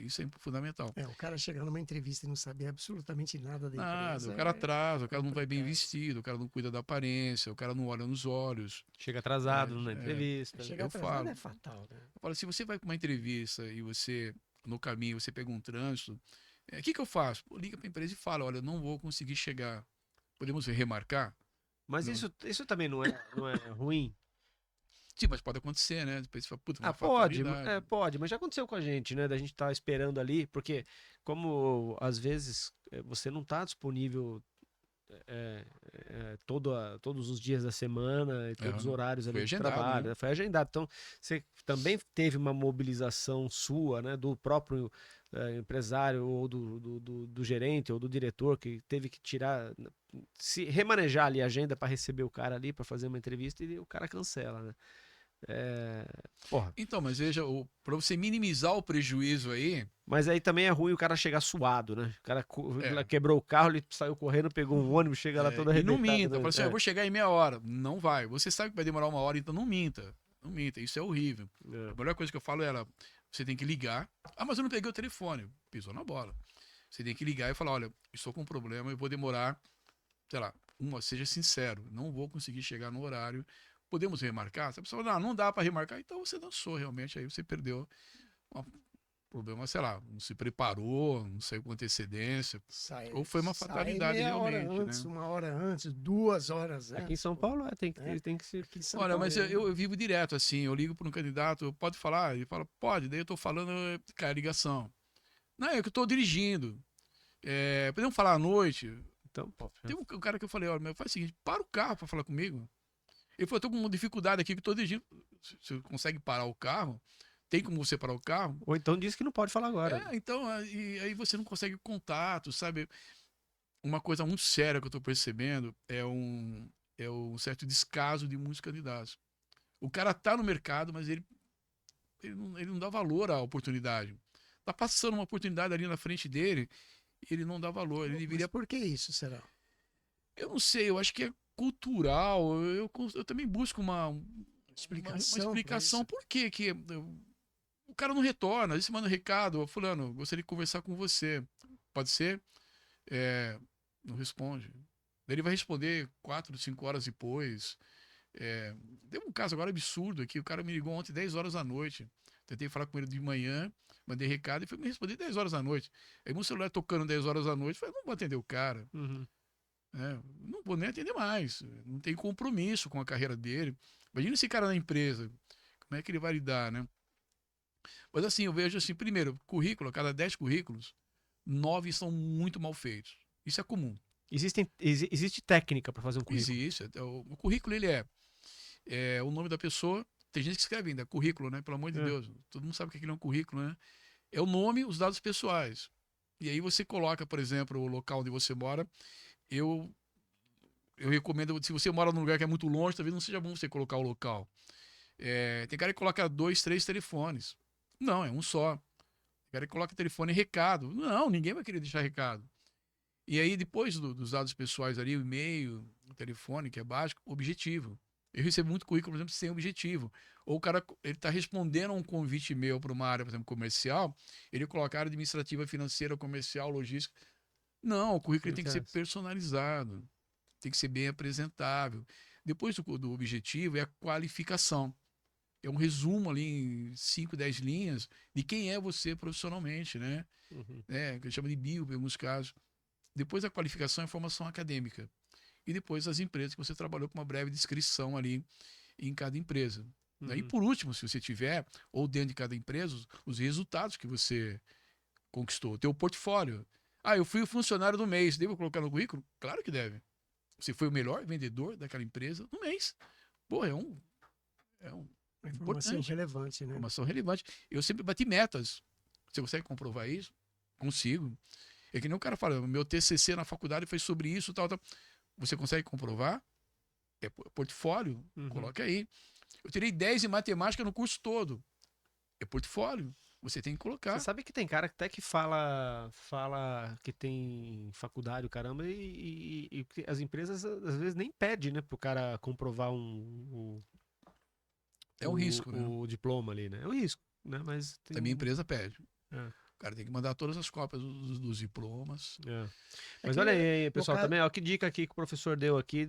Isso é fundamental. O cara chegar numa entrevista e não saber absolutamente nada da empresa. O cara atrasa, o cara não vai bem vestido, o cara não cuida da aparência, o cara não olha nos olhos. Chega atrasado na entrevista. Chegar atrasado é fatal, né? Eu falo, se você vai para uma entrevista e você, no caminho, você pega um trânsito, o que eu faço? Liga para a empresa e fala, olha, não vou conseguir chegar. Podemos remarcar? Mas Não. isso também não é ruim? Sim, mas pode acontecer, né? Depois você fala, puta, pode, mas já aconteceu com a gente, né? Da gente estar esperando ali, porque como às vezes você não está disponível todos os dias da semana e todos os horários ali de trabalho, né? Foi agendado. Então, você também teve uma mobilização sua, né? Do próprio empresário ou do gerente ou do diretor que teve que se remanejar ali a agenda para receber o cara ali para fazer uma entrevista e o cara cancela, né? Então, mas veja, para você minimizar o prejuízo aí... Mas aí também é ruim o cara chegar suado, né? O cara quebrou o carro, ele saiu correndo, pegou um ônibus, chega lá todo arrebentado. E não minta, fala assim, eu vou chegar em meia hora. Não vai. Você sabe que vai demorar 1 hora, então não minta. Não minta, isso é horrível. A melhor coisa que eu falo é você tem que ligar. Mas eu não peguei o telefone. Pisou na bola. Você tem que ligar e falar, olha, estou com um problema, eu vou demorar, sei lá, seja sincero, não vou conseguir chegar no horário. Podemos remarcar? Se a pessoa fala, não dá para remarcar, então você dançou realmente, aí você perdeu problema, sei lá, não se preparou, não saiu com antecedência, ou foi uma Sai fatalidade meia hora realmente, antes, né? 1 hora antes, 2 horas antes. Aqui em São Paulo tem que ser. Aqui em São Olha, Paulo, mas eu vivo direto, assim, eu ligo para um candidato, pode falar? Ele fala, pode, daí eu tô falando, cara, ligação. Não, é que eu tô dirigindo. Podemos falar à noite? Então, pô, Tem um cara que eu falei, olha, mas faz o seguinte, para o carro para falar comigo. Ele falou, tô com uma dificuldade aqui que eu tô dirigindo. Você consegue parar o carro? Tem como você parar o carro? ou então diz que não pode falar agora. Então, aí você não consegue contato, sabe? Uma coisa muito séria que eu tô percebendo é um certo descaso de muitos candidatos. O cara tá no mercado, mas ele não dá valor à oportunidade. Tá passando uma oportunidade ali na frente dele, ele não dá valor. Ele Mas deveria. por que isso, será? Eu não sei, eu acho que é cultural. Eu também busco uma Explicação pra explicação. isso. Por que o cara não retorna? Às vezes você manda um recado, "Ô, fulano, gostaria de conversar com você. Pode ser? Não responde. Daí ele vai responder 4, 5 horas depois. Deu um caso agora absurdo aqui. O cara me ligou ontem 10 horas da noite. Tentei falar com ele de manhã, mandei recado e foi me responder 10 horas da noite. Aí meu celular tocando 10 horas da noite, falei, não vou atender o cara. Uhum. Não vou nem atender mais. Não tem compromisso com a carreira dele. Imagina esse cara na empresa. Como é que ele vai lidar, né? Mas assim, eu vejo assim, primeiro, currículo, a cada 10 currículos, 9 são muito mal feitos. Isso é comum. Existe técnica para fazer um currículo. Existe. O currículo, ele é o nome da pessoa. Tem gente que escreve ainda, currículo, né? Pelo amor de Deus. Todo mundo sabe o que é um currículo, né? É o nome, os dados pessoais. E aí você coloca, por exemplo, o local onde você mora. Eu recomendo, se você mora num lugar que é muito longe, talvez não seja bom você colocar o local. Tem cara que coloca 2, 3 telefones. Não, é um só. Tem cara que coloca telefone e recado. Não, ninguém vai querer deixar recado. E aí, depois dos dados pessoais ali, o e-mail, o telefone, que é básico, objetivo. Eu recebo muito currículo, por exemplo, sem objetivo. Ou o cara ele está respondendo a um convite meu para uma área, por exemplo, comercial, ele coloca área administrativa, financeira, comercial, logística. Não, o currículo ele tem que ser personalizado, tem que ser bem apresentável. Depois do objetivo é a qualificação. É um resumo ali em 5, 10 linhas de quem é você profissionalmente, né? Uhum. Que a gente chama de bio, em alguns casos. Depois a qualificação é a formação acadêmica. E depois as empresas que você trabalhou com uma breve descrição ali em cada empresa. Uhum. E por último, se você tiver, ou dentro de cada empresa, os resultados que você conquistou, o teu portfólio. Eu fui o funcionário do mês, devo colocar no currículo? Claro que deve. Você foi o melhor vendedor daquela empresa no mês. Pô, é um Informação importante. relevante, né? Informação relevante. Eu sempre bati metas. Você consegue comprovar isso? Consigo. É que nem o cara fala, meu TCC na faculdade foi sobre isso, tal, tal. Você consegue comprovar? É portfólio? Coloca aí. Eu tirei 10 em matemática no curso todo. É portfólio. Você tem que colocar. Você sabe que tem cara até que fala que tem faculdade, o caramba, e as empresas às vezes nem pedem, né, pro cara comprovar É um risco, né? o diploma ali, né? É um risco, né? Mas tem A minha empresa pede. É. O cara tem que mandar todas as cópias dos diplomas. Mas olha aí, pessoal, também, ó, que dica aqui que o professor deu aqui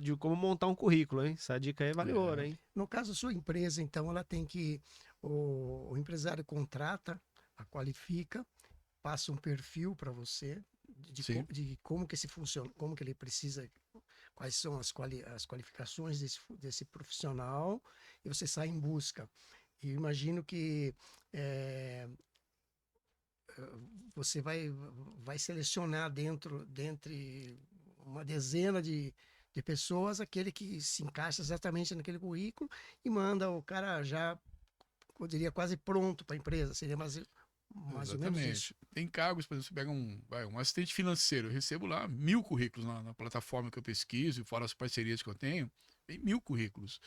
de como montar um currículo, hein? Essa dica aí vale ouro, hein? No caso, sua empresa, então, ela tem que. O empresário contrata, a qualifica, passa um perfil para você de como que se funciona, como que ele precisa, quais são as qualificações desse profissional, e você sai em busca. E eu imagino que você vai selecionar dentre uma dezena de pessoas aquele que se encaixa exatamente naquele currículo e manda o cara já, eu diria, quase pronto para a empresa. Seria mais ou menos isso. Tem cargos, por exemplo, você pega um assistente financeiro, eu recebo lá 1000 currículos na plataforma que eu pesquiso, fora as parcerias que eu tenho, tem 1000 currículos.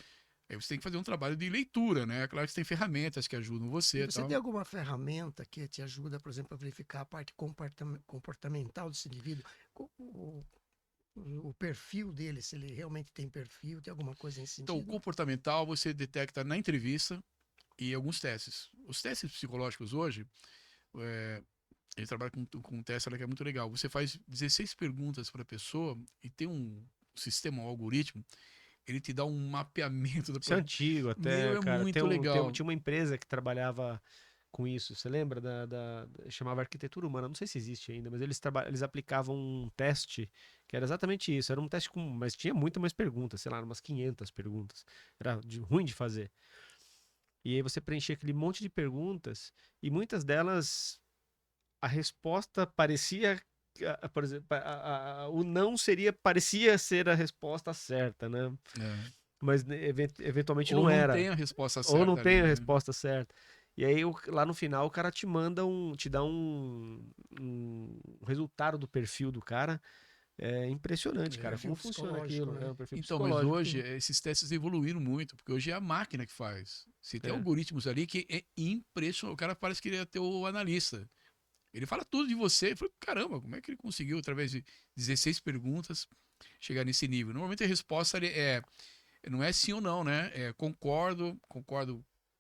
Aí você tem que fazer um trabalho de leitura, né? É claro que você tem ferramentas que ajudam você. Você tem alguma ferramenta que te ajuda, por exemplo, a verificar a parte comportamental desse indivíduo? O perfil dele, se ele realmente tem perfil, tem alguma coisa nesse sentido? Então, o comportamental você detecta na entrevista e alguns testes. Os testes psicológicos hoje, a gente trabalha com um teste que é muito legal. Você faz 16 perguntas para a pessoa e tem um sistema, um algoritmo, ele te dá um mapeamento da Isso é antigo até, cara. muito legal. Tinha uma empresa que trabalhava com isso. Você lembra chamava arquitetura humana, não sei se existe ainda, mas eles aplicavam um teste que era exatamente isso. Era um teste mas tinha muito mais perguntas, sei lá, umas 500 perguntas. Era ruim de fazer. E aí você preenchia aquele monte de perguntas e muitas delas a resposta parecia, por exemplo, o não parecia ser a resposta certa, né? Mas eventualmente não era. Ou não tem a resposta certa. Ou não tem a né? resposta certa. E aí lá no final o cara te dá um resultado do perfil do cara. É impressionante, cara, como funciona aquilo, né? O perfil Então, mas psicológico. hoje esses testes evoluíram muito, porque hoje é a máquina que faz. Você tem É. algoritmos ali que é impressionante. O cara parece que ele é teu analista. Ele fala tudo de você. Eu falei, caramba, como é que ele conseguiu, através de 16 perguntas, chegar nesse nível? Normalmente a resposta não é sim ou não, né? É concordo,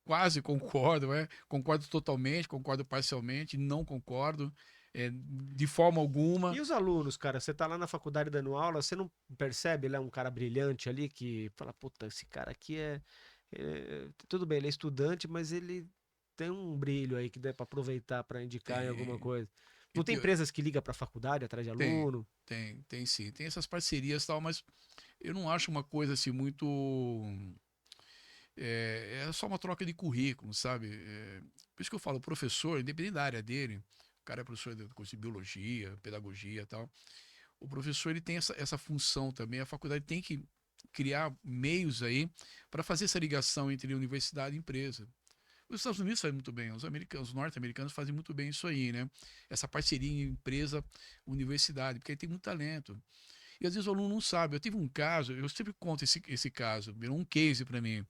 quase concordo, concordo totalmente, concordo parcialmente, não concordo, de forma alguma. E os alunos, cara, você tá lá na faculdade dando aula, você não percebe, ele é um cara brilhante ali que fala, puta, esse cara aqui tudo bem, ele é estudante, mas ele tem um brilho aí que dá pra aproveitar pra indicar em alguma coisa. Não tem empresas que ligam pra faculdade atrás de aluno? Tem sim. Tem essas parcerias e tal, mas eu não acho uma coisa assim muito... É só uma troca de currículo, sabe? Por isso que eu falo, o professor, independente da área dele, o cara é professor de curso de biologia, pedagogia e tal, o professor ele tem essa função também, a faculdade tem que criar meios aí para fazer essa ligação entre universidade e empresa. Os Estados Unidos fazem muito bem, os norte-americanos fazem muito bem isso aí, né? Essa parceria empresa-universidade, porque aí tem muito talento. E às vezes o aluno não sabe. Eu tive um caso, eu sempre conto esse caso, virou um case para mim.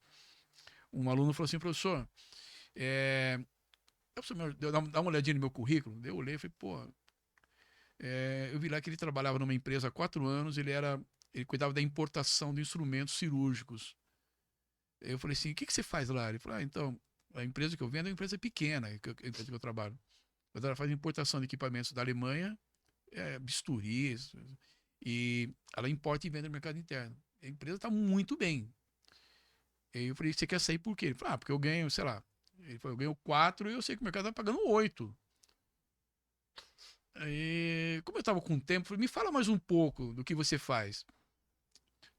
Um aluno falou assim, professor, dá uma olhadinha no meu currículo. Eu olhei e falei, pô, eu vi lá que ele trabalhava numa empresa há 4 anos, ele cuidava da importação de instrumentos cirúrgicos. Eu falei assim, o que você faz lá? Ele falou, então, a empresa que eu vendo é uma empresa pequena, a empresa que eu trabalho. Mas ela faz importação de equipamentos da Alemanha, bisturis, e ela importa e vende no mercado interno. A empresa está muito bem. E eu falei, você quer sair por quê? Ele falou, porque eu ganho, sei lá, ele falou, eu ganho 4 e eu sei que o mercado está pagando 8. Aí, como eu estava com tempo, eu falei, me fala mais um pouco do que você faz.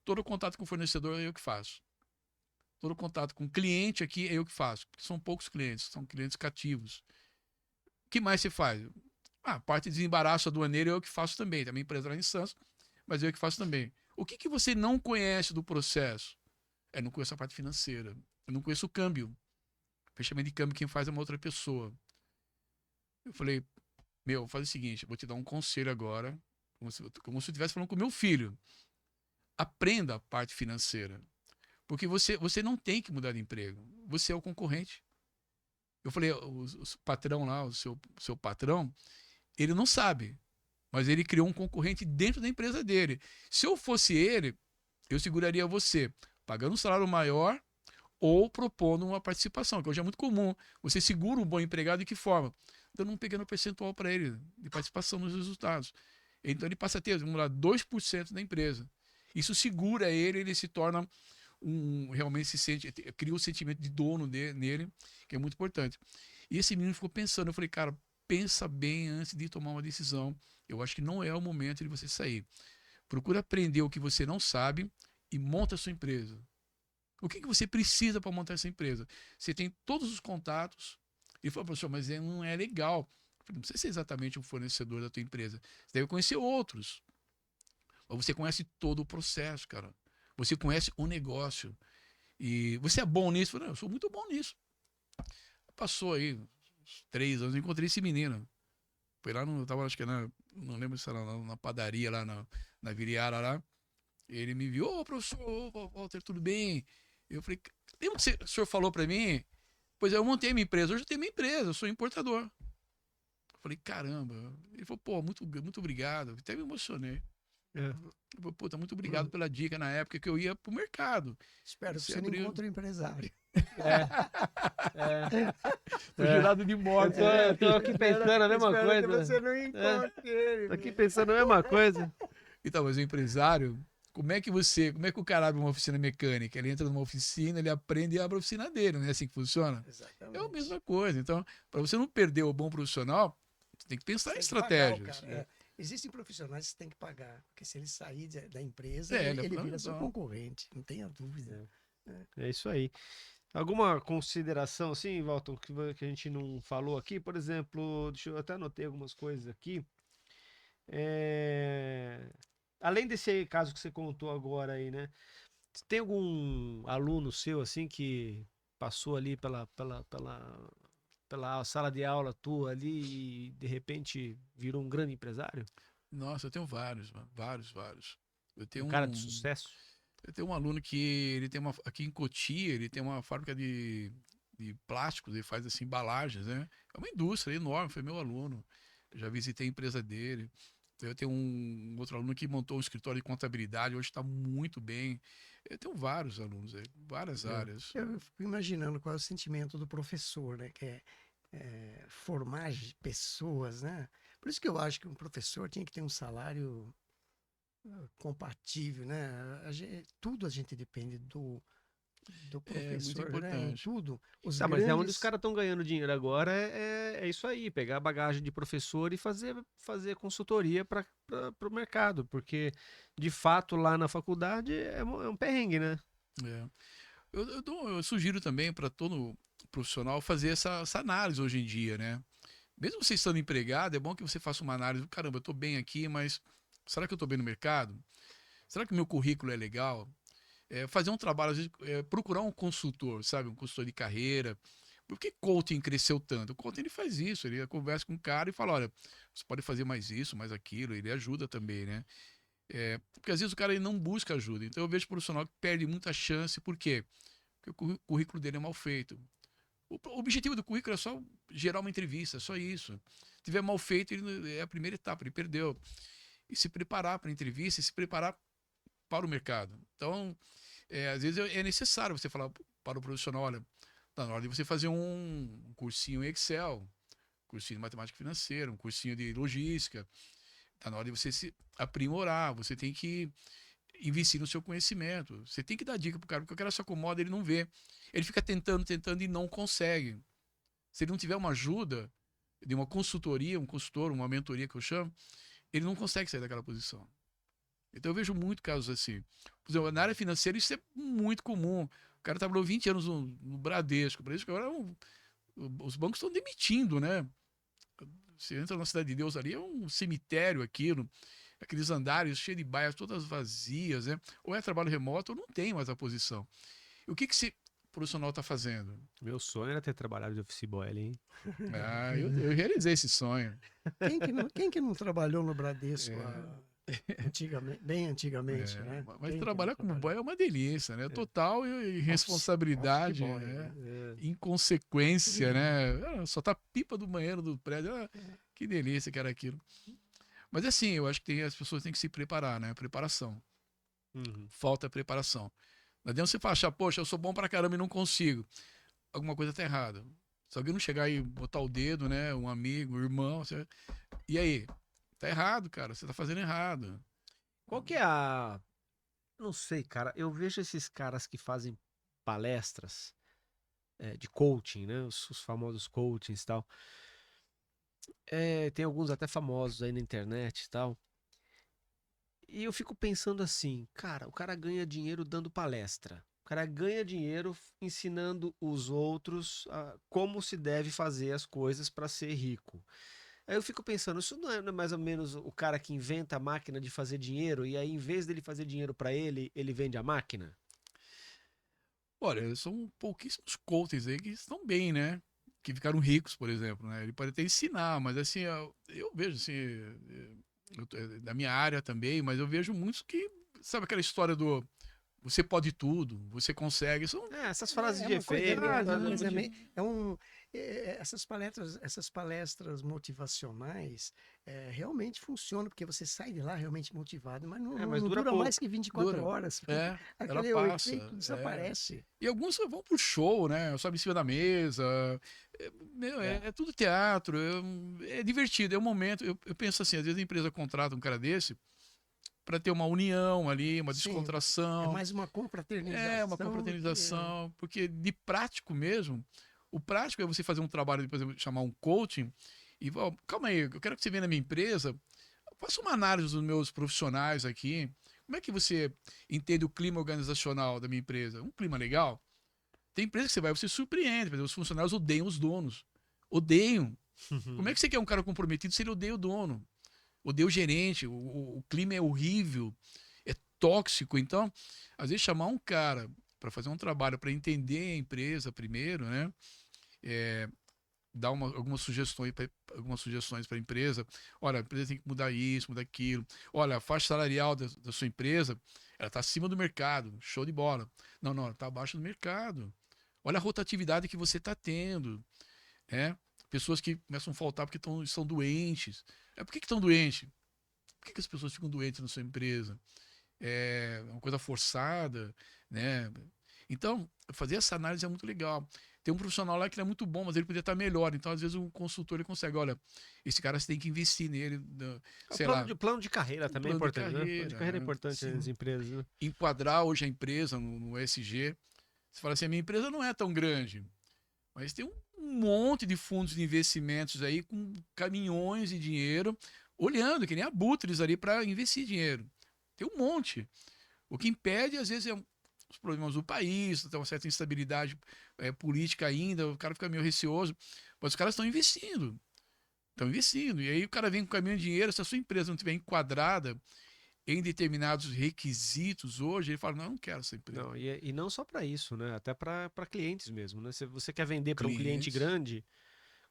Todo o contato com o fornecedor é eu que faço. Todo o contato com o cliente aqui é eu que faço. Porque são poucos clientes, são clientes cativos. O que mais você faz? A parte de desembaraço aduaneiro é eu que faço também. Também empresa lá em Santos, mas é eu que faço também. O que você não conhece do processo? Eu não conheço a parte financeira. Eu não conheço o câmbio. Fechamento de câmbio, quem faz é uma outra pessoa. Eu falei, faz o seguinte, eu vou te dar um conselho agora, como se eu estivesse falando com o meu filho. Aprenda a parte financeira. Porque você não tem que mudar de emprego. Você é o concorrente. Eu falei, o patrão lá, o seu patrão, ele não sabe. Mas ele criou um concorrente dentro da empresa dele. Se eu fosse ele, eu seguraria você, pagando um salário maior ou propondo uma participação, que hoje é muito comum. Você segura um bom empregado de que forma? Dando um pequeno percentual para ele de participação nos resultados. Então ele passa a ter, vamos lá, 2% da empresa. Isso segura ele se torna realmente cria um sentimento de dono nele, que é muito importante. E esse menino ficou pensando, eu falei, cara, pensa bem antes de tomar uma decisão. Eu acho que não é o momento de você sair. Procura aprender o que você não sabe e monta a sua empresa. O que você precisa para montar essa empresa? Você tem todos os contatos. Ele falou, professor, mas não é legal. Eu falei, não precisa ser exatamente um fornecedor da tua empresa. Você deve conhecer outros. Mas você conhece todo o processo, cara. Você conhece o negócio. E você é bom nisso? Eu falei, eu sou muito bom nisso. Passou aí uns 3 anos, eu encontrei esse menino. Foi lá, eu tava, acho que não lembro se era na padaria lá, na Viriara lá. Ele me viu, professor, Walter, tudo bem? Eu falei, lembra que o senhor falou para mim? Pois eu montei minha empresa, hoje eu tenho minha empresa, eu sou importador. Eu falei, caramba. Ele falou, pô, muito obrigado. Eu até me emocionei. Eu falei, puta, muito obrigado pela dica na época que eu ia pro mercado. Espero que você não encontre um empresário. Fui jurado de morte. Eu tô aqui pensando a mesma coisa. Que você não encontre ele. Tô aqui pensando a mesma coisa. Então, mas o empresário, Como é que o cara abre uma oficina mecânica? Ele entra numa oficina, ele aprende e abre a oficina dele, não é assim que funciona? É a mesma coisa. Então, para você não perder o bom profissional, você tem que pensar em estratégias. Existem profissionais que você tem que pagar, porque se ele sair da empresa, ele ele vira seu concorrente, não tenha dúvida. É isso aí. Alguma consideração, assim, Walton, que a gente não falou aqui? Por exemplo, deixa eu até anotei algumas coisas aqui. Além desse caso que você contou agora aí, né? Tem algum aluno seu, assim, que passou ali pela sala de aula tua ali e de repente virou um grande empresário? Nossa, eu tenho vários, mano, vários. Eu tenho Um cara de sucesso? Eu tenho um aluno que ele tem aqui em Cotia, ele tem uma fábrica de plásticos, ele faz assim embalagens, né? É uma indústria enorme, foi meu aluno. Eu já visitei a empresa dele. Eu tenho um outro aluno que montou um escritório de contabilidade, hoje está muito bem. Eu tenho vários alunos, várias áreas. Eu fico imaginando qual é o sentimento do professor, né? Que formar pessoas, né? Por isso que eu acho que um professor tinha que ter um salário compatível, né? Tudo a gente depende do professor, muito importante. Né? Em tudo. Mas é onde os caras estão ganhando dinheiro agora, é isso aí, pegar a bagagem de professor e fazer consultoria para o mercado, porque de fato lá na faculdade é um perrengue, né? Eu sugiro também para todo profissional fazer essa análise hoje em dia, né? Mesmo você estando empregado, é bom que você faça uma análise. Caramba, eu estou bem aqui, mas será que eu estou bem no mercado? Será que meu currículo é legal? Fazer um trabalho, às vezes, procurar um consultor, sabe? Um consultor de carreira. Por que coaching cresceu tanto? O coaching ele faz isso, ele conversa com o cara e fala, olha, você pode fazer mais isso, mais aquilo, ele ajuda também, né? Porque às vezes o cara ele não busca ajuda. Então eu vejo profissional que perde muita chance, por quê? Porque o currículo dele é mal feito. O objetivo do currículo é só gerar uma entrevista, só isso. Se tiver mal feito, é a primeira etapa, ele perdeu. E se preparar para a entrevista, e se preparar para o mercado. Então, às vezes é necessário você falar para o profissional, olha, tá na hora de você fazer um cursinho em Excel, um cursinho de matemática financeira, um cursinho de logística, tá na hora de você se aprimorar, você tem que investir no seu conhecimento, você tem que dar dica pro cara, porque o cara se acomoda, ele não vê, ele fica tentando e não consegue. Se ele não tiver uma ajuda de uma consultoria, um consultor, uma mentoria que eu chamo, ele não consegue sair daquela posição. Então eu vejo muito casos assim. Por exemplo, na área financeira isso é muito comum. O cara trabalhou 20 anos no Bradesco. O Bradesco agora os bancos estão demitindo, né? Você entra na Cidade de Deus ali, é um cemitério aquilo. Aqueles andares cheios de baias todas vazias, né? Ou é trabalho remoto ou não tem mais a posição. E o que esse profissional está fazendo? Meu sonho era ter trabalhado de office boy ali, hein? Eu realizei esse sonho. Quem que não trabalhou no Bradesco bem antigamente, né? Mas trabalhar como boy é uma delícia, né? Total irresponsabilidade, inconsequência, né? Só tá pipa do banheiro do prédio. Que delícia que era aquilo. Mas assim, eu acho que as pessoas têm que se preparar, né? Preparação. Falta preparação. Não adianta você achar, poxa, eu sou bom pra caramba e não consigo. Alguma coisa tá errada. Se alguém não chegar e botar o dedo, né? Um amigo, um irmão, e aí? Tá errado, cara. Você tá fazendo errado. Qual que é a... Não sei, cara. Eu vejo esses caras que fazem palestras de coaching, né? Os famosos coachings e tal. Tem alguns até famosos aí na internet e tal. E eu fico pensando assim, cara, o cara ganha dinheiro dando palestra. O cara ganha dinheiro ensinando os outros como se deve fazer as coisas para ser rico. Aí eu fico pensando, isso não é mais ou menos o cara que inventa a máquina de fazer dinheiro e aí em vez dele fazer dinheiro para ele, ele vende a máquina? Olha, são pouquíssimos coaches aí que estão bem, né? Que ficaram ricos, por exemplo, né? Ele pode até ensinar, mas assim, eu vejo assim, da minha área também, mas eu vejo muitos que, sabe aquela história do você pode tudo, você consegue. Essas frases de efeito. Essas palestras motivacionais realmente funcionam, porque você sai de lá realmente motivado, mas não dura mais que 24 horas. Ela passa. O efeito desaparece. E alguns vão pro show, né? Sobe em cima da mesa. É tudo teatro, é divertido, é um momento. Eu penso assim, às vezes a empresa contrata um cara desse para ter uma união ali, uma Sim, descontração. É mais uma confraternização. É, uma confraternização, porque de prático mesmo, o prático é você fazer um trabalho, por exemplo, chamar um coaching, e calma aí, eu quero que você venha na minha empresa, faça uma análise dos meus profissionais aqui, como é que você entende o clima organizacional da minha empresa? Um clima legal? Tem empresa que você surpreende, por exemplo, os funcionários odeiam os donos, odeiam. Como é que você quer um cara comprometido se ele odeia o dono? Odeia o gerente, o clima é horrível, é tóxico. Então, às vezes, chamar um cara para fazer um trabalho, para entender a empresa primeiro, né? Dar algumas sugestões para a empresa. Olha, a empresa tem que mudar isso, mudar aquilo. Olha, a faixa salarial da sua empresa, ela está acima do mercado. Show de bola. Não, ela está abaixo do mercado. Olha a rotatividade que você está tendo. Pessoas que começam a faltar porque estão doentes. Por que estão doentes? Por que as pessoas ficam doentes na sua empresa? É uma coisa forçada, né? Então, fazer essa análise é muito legal. Tem um profissional lá que ele é muito bom, mas ele poderia estar melhor. Então, às vezes, o consultor ele consegue, olha, esse cara você tem que investir nele, sei lá. Plano de carreira também é importante, né? Plano de carreira é né? importante Sim. nas empresas, né? Enquadrar hoje a empresa no ESG. Você fala assim, a minha empresa não é tão grande, mas tem um monte de fundos de investimentos aí com caminhões de dinheiro, olhando, que nem abutres ali para investir dinheiro. Tem um monte. O que impede, às vezes, é os problemas do país, tem uma certa instabilidade política ainda, o cara fica meio receoso, mas os caras estão investindo. Estão investindo. E aí o cara vem com caminhão de dinheiro, se a sua empresa não estiver enquadrada em determinados requisitos hoje, ele fala, não quero essa empresa. Não, e não só para isso, né? Até para clientes mesmo, né? Se você quer vender para um cliente grande,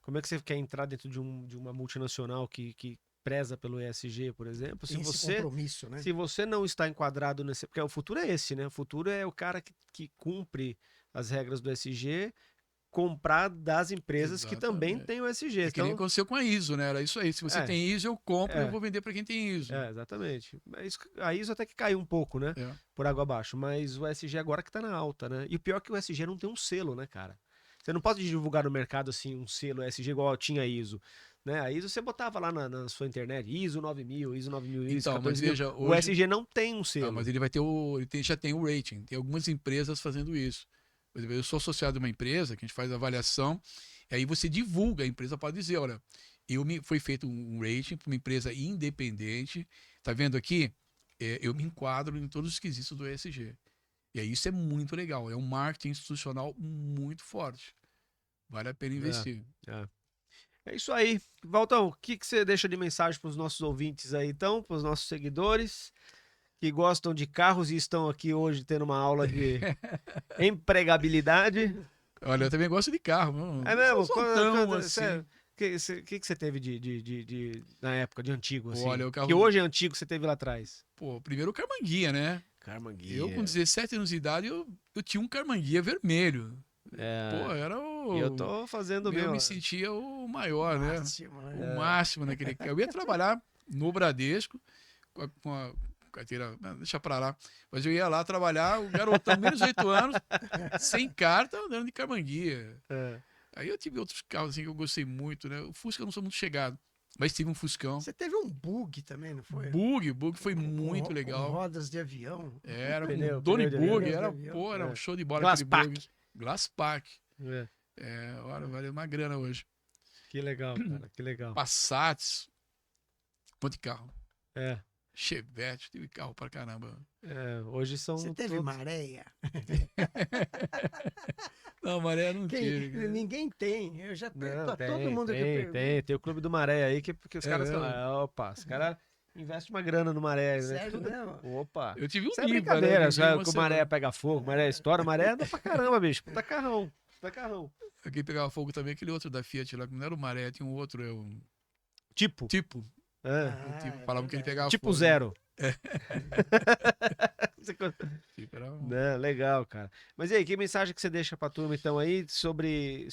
como é que você quer entrar dentro de uma multinacional que preza pelo ESG, por exemplo? Se você, compromisso, né? Se você não está enquadrado nesse... Porque o futuro é esse, né? O futuro é o cara que cumpre as regras do ESG, comprar das empresas que também têm o ESG. É que nem aconteceu com a ISO, né? Era isso aí. Se você tem ISO, eu compro e eu vou vender para quem tem ISO. Exatamente. Mas a ISO até que caiu um pouco, né? Por água abaixo. Mas o ESG agora que está na alta, né? E o pior é que o ESG não tem um selo, né, cara? Você não pode divulgar no mercado assim um selo ESG igual tinha a ISO. Né? A ISO você botava lá na sua internet, ISO 9000, ISO 9000, ISO então, 14000. Veja, hoje... O ESG não tem um selo. Mas ele vai ter já tem o rating. Tem algumas empresas fazendo isso. Por exemplo, eu sou associado a uma empresa que a gente faz avaliação, e aí você divulga, a empresa pode dizer, olha, foi feito um rating para uma empresa independente, tá vendo aqui? Eu me enquadro em todos os quesitos do ESG. E aí isso é muito legal, é um marketing institucional muito forte. Vale a pena investir. É isso aí. Valtão, o que você deixa de mensagem para os nossos ouvintes aí, então, para os nossos seguidores que gostam de carros e estão aqui hoje tendo uma aula de empregabilidade? Olha, eu também gosto de carro. Não, é mesmo? assim. O que você teve na época de antigo, assim? Olha, o carro... Que hoje é antigo, você teve lá atrás? Pô, primeiro o Carmanguia, né? Carmanguia. Eu, com 17 anos de idade, eu tinha um Carmanguia vermelho. Pô, era o... Eu tô fazendo o meu. Eu me sentia o maior, máximo, né? O máximo naquele carro. Eu ia trabalhar no Bradesco com a carteira, deixa pra lá. Mas eu ia lá trabalhar, o garotão, menos de 8 anos, sem carta, andando de Carmanguia. Aí eu tive outros carros assim que eu gostei muito, né? O Fusca eu não sou muito chegado, mas tive um Fuscão. Você teve um Bug também, não foi? Bug foi muito legal. Com rodas de avião. Era um Doni Bug, era um show de bola. Glass Pack. Glass Pack. Olha, vale uma grana hoje. Que legal, cara, que legal. Passats, um monte de carro. Chevette, tive carro pra caramba. Hoje são. Você teve Maréia? Não, Maré não tive. Ninguém tem. Eu já não, todo mundo que eu pergunto. Tem o Clube do Maré aí que os caras falam, opa, os caras investem uma grana no Maré, né? Sério mesmo? Opa. Eu tive um Isso brincadeira, que o Maré pega fogo, Maré estoura, Maré anda pra caramba, bicho. Puta carrão. Aqui pegava fogo também, aquele outro da Fiat lá, que não era o Maré, tinha um outro, Tipo. Falavam que ele pegava tipo fogo. Zero. Tipo, era legal, cara. Mas e aí, que mensagem que você deixa pra turma, então, aí, sobre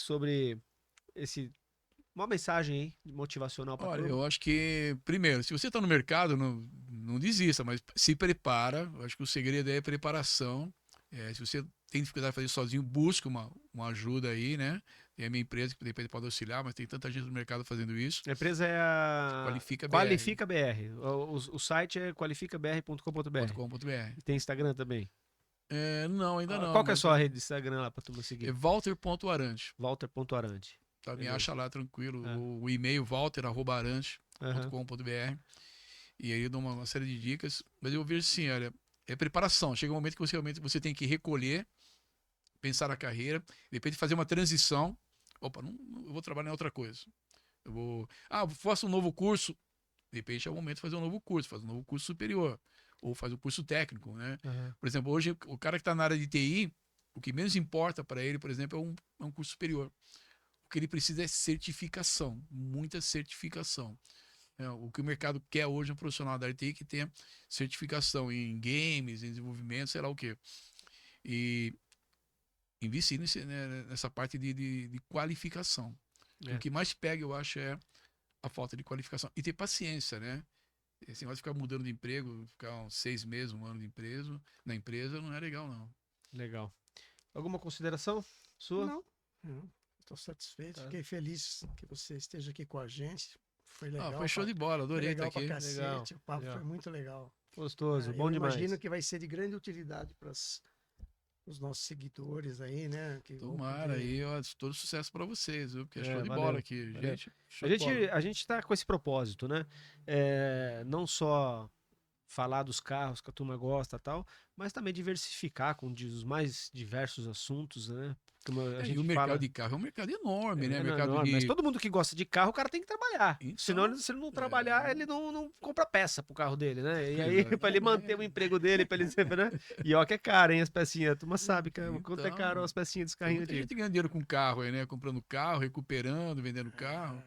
uma mensagem aí, motivacional pra turma? Olha, eu acho que, primeiro, se você tá no mercado, não desista, mas se prepara. Eu acho que o segredo é a preparação. Se você tem dificuldade de fazer sozinho, busca uma ajuda aí, né? Tem a minha empresa que de repente pode auxiliar, mas tem tanta gente no mercado fazendo isso. A empresa é a Qualifica BR. Qualifica BR. O site é qualificabr.com.br. .com.br. Tem Instagram também? Não, ainda não. Qual que é a mas sua rede de Instagram lá pra tu me É seguir? walter.arante. Walter.arante. Tá, me Beleza. acha lá tranquilo. É. O e-mail walter@arante.com.br. Aham. E aí eu dou uma série de dicas. Mas eu vejo assim, olha, é preparação. Chega um momento que realmente você tem que recolher, pensar na carreira, de repente fazer uma transição. Opa, eu vou trabalhar em outra coisa. Faço um novo curso. De repente é o momento de fazer um novo curso, faz um novo curso superior. Ou faz um curso técnico, né? Aham. Por exemplo, hoje o cara que está na área de TI, o que menos importa para ele, por exemplo, é um curso superior. O que ele precisa é certificação, muita certificação. O que o mercado quer hoje é um profissional da área de TI que tenha certificação em games, em desenvolvimento, sei lá o quê. E investir nessa parte de qualificação. É. O que mais pega, eu acho, é a falta de qualificação. E ter paciência, né? Esse negócio de ficar mudando de emprego, ficar uns 6 meses, um ano na empresa, não é legal, não. Legal. Alguma consideração sua? Não. Estou satisfeito. Tá. Fiquei feliz que você esteja aqui com a gente. Foi legal. Foi show de bola, Foi adorei estar legal aqui. pra cacete. Legal, O papo legal. foi muito legal. Gostoso, bom eu demais. imagino que vai ser de grande utilidade para os nossos seguidores aí, né? Que vão Tomara poder- aí, ó, todo sucesso pra vocês, viu? Porque é show de valeu, bola aqui, valeu. gente. Show de bola. A gente tá com esse propósito, né? Não só falar dos carros que a turma gosta e tal, mas também diversificar com os mais diversos assuntos, né? Como a E gente o mercado fala, de carro é um mercado enorme, né? não, Mercado não, de... mas todo mundo que gosta de carro, o cara tem que trabalhar. Então, Senão, se ele não trabalhar, ele não compra peça pro carro dele, né? E aí, Exatamente. pra ele manter o emprego dele, pra ele sempre, né? E ó que é caro, hein, as pecinhas. A turma sabe que quanto é Então, caro as pecinhas dos Tem carrinhos muita antigos. gente ganhando dinheiro com carro aí, né? Comprando carro, recuperando, vendendo carro.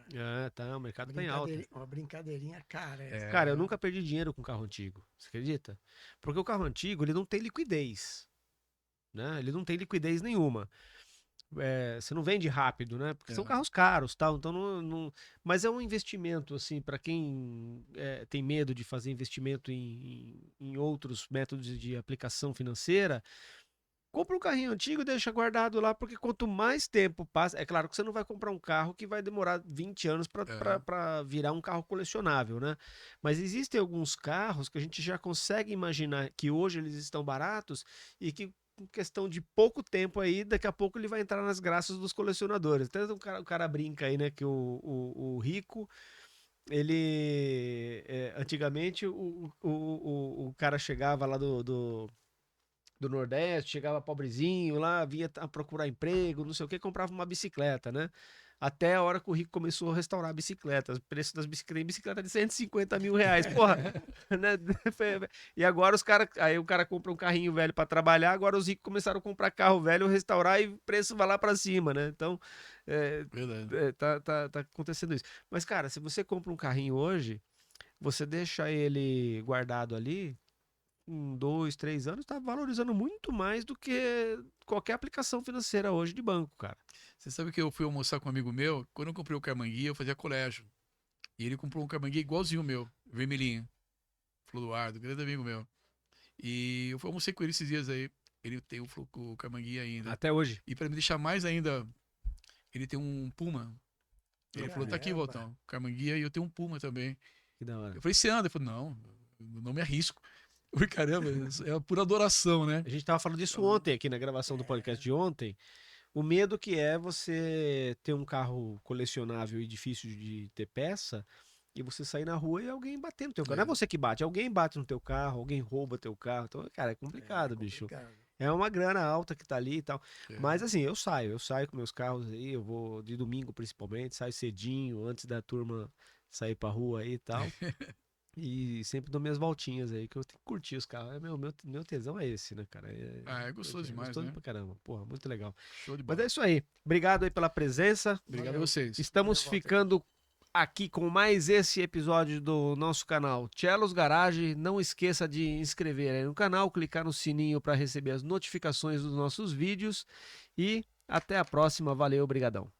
Tá, o mercado tá em alta. Uma brincadeirinha cara. essa. Cara, eu nunca perdi dinheiro com carro antigo. Você acredita? Porque o carro antigo, ele não tem liquidez. Né? Ele não tem liquidez nenhuma. Você não vende rápido, né? Porque são carros caros, tal. Então mas é um investimento, assim, para quem tem medo de fazer investimento em outros métodos de aplicação financeira. Compra um carrinho antigo e deixa guardado lá, porque quanto mais tempo passa. É claro que você não vai comprar um carro que vai demorar 20 anos para virar um carro colecionável, né? Mas existem alguns carros que a gente já consegue imaginar que hoje eles estão baratos e que, em questão de pouco tempo aí, daqui a pouco ele vai entrar nas graças dos colecionadores. Então o cara brinca aí, né? Que o rico. Ele. Antigamente o cara chegava lá do Nordeste, chegava pobrezinho lá, vinha procurar emprego, não sei o que, comprava uma bicicleta, né? Até a hora que o rico começou a restaurar bicicletas. O preço das bicicletas de 150 mil reais. Porra, né? E agora aí o cara compra um carrinho velho para trabalhar, agora os ricos começaram a comprar carro velho, restaurar e o preço vai lá para cima, né? Então, Verdade. tá acontecendo isso. Mas, cara, se você compra um carrinho hoje, você deixa ele guardado ali, em 2, 3 anos, tá valorizando muito mais do que qualquer aplicação financeira hoje de banco, cara. Você sabe que eu fui almoçar com um amigo meu, quando eu comprei o Carmanguia, eu fazia colégio. E ele comprou um Carmanguia igualzinho o meu, vermelhinho. Flodoardo, grande amigo meu. E eu almocei com ele esses dias aí. Ele tem o Carmanguia ainda. Até hoje. E para me deixar mais ainda, ele tem um Puma. Ele falou, tá aqui, Caramba. Voltão, Carmanguia, e eu tenho um Puma também. Que da hora. Eu falei, você anda? Ele falou, não me arrisco. Eu falei, caramba, é pura adoração, né? A gente tava falando disso ontem aqui na gravação do podcast de ontem. O medo que é você ter um carro colecionável e difícil de ter peça e você sair na rua e alguém bater no teu carro. Não é você que bate, alguém bate no teu carro, alguém rouba teu carro. Então, cara, é complicado, bicho. É uma grana alta que tá ali e tal. É. Mas assim, eu saio com meus carros aí, eu vou de domingo principalmente, saio cedinho, antes da turma sair pra rua aí e tal. E sempre dou minhas voltinhas aí, que eu tenho que curtir os carros. Meu tesão é esse, né, cara? É gostoso demais, gostoso né? pra caramba. Porra, muito legal. Show de Mas bola. é isso aí. Obrigado aí pela presença. Obrigado a vocês. Estamos Valeu, Walter. ficando aqui com mais esse episódio do nosso canal Cellos Garage. Não esqueça de inscrever aí no canal, clicar no sininho para receber as notificações dos nossos vídeos. E até a próxima. Valeu, brigadão.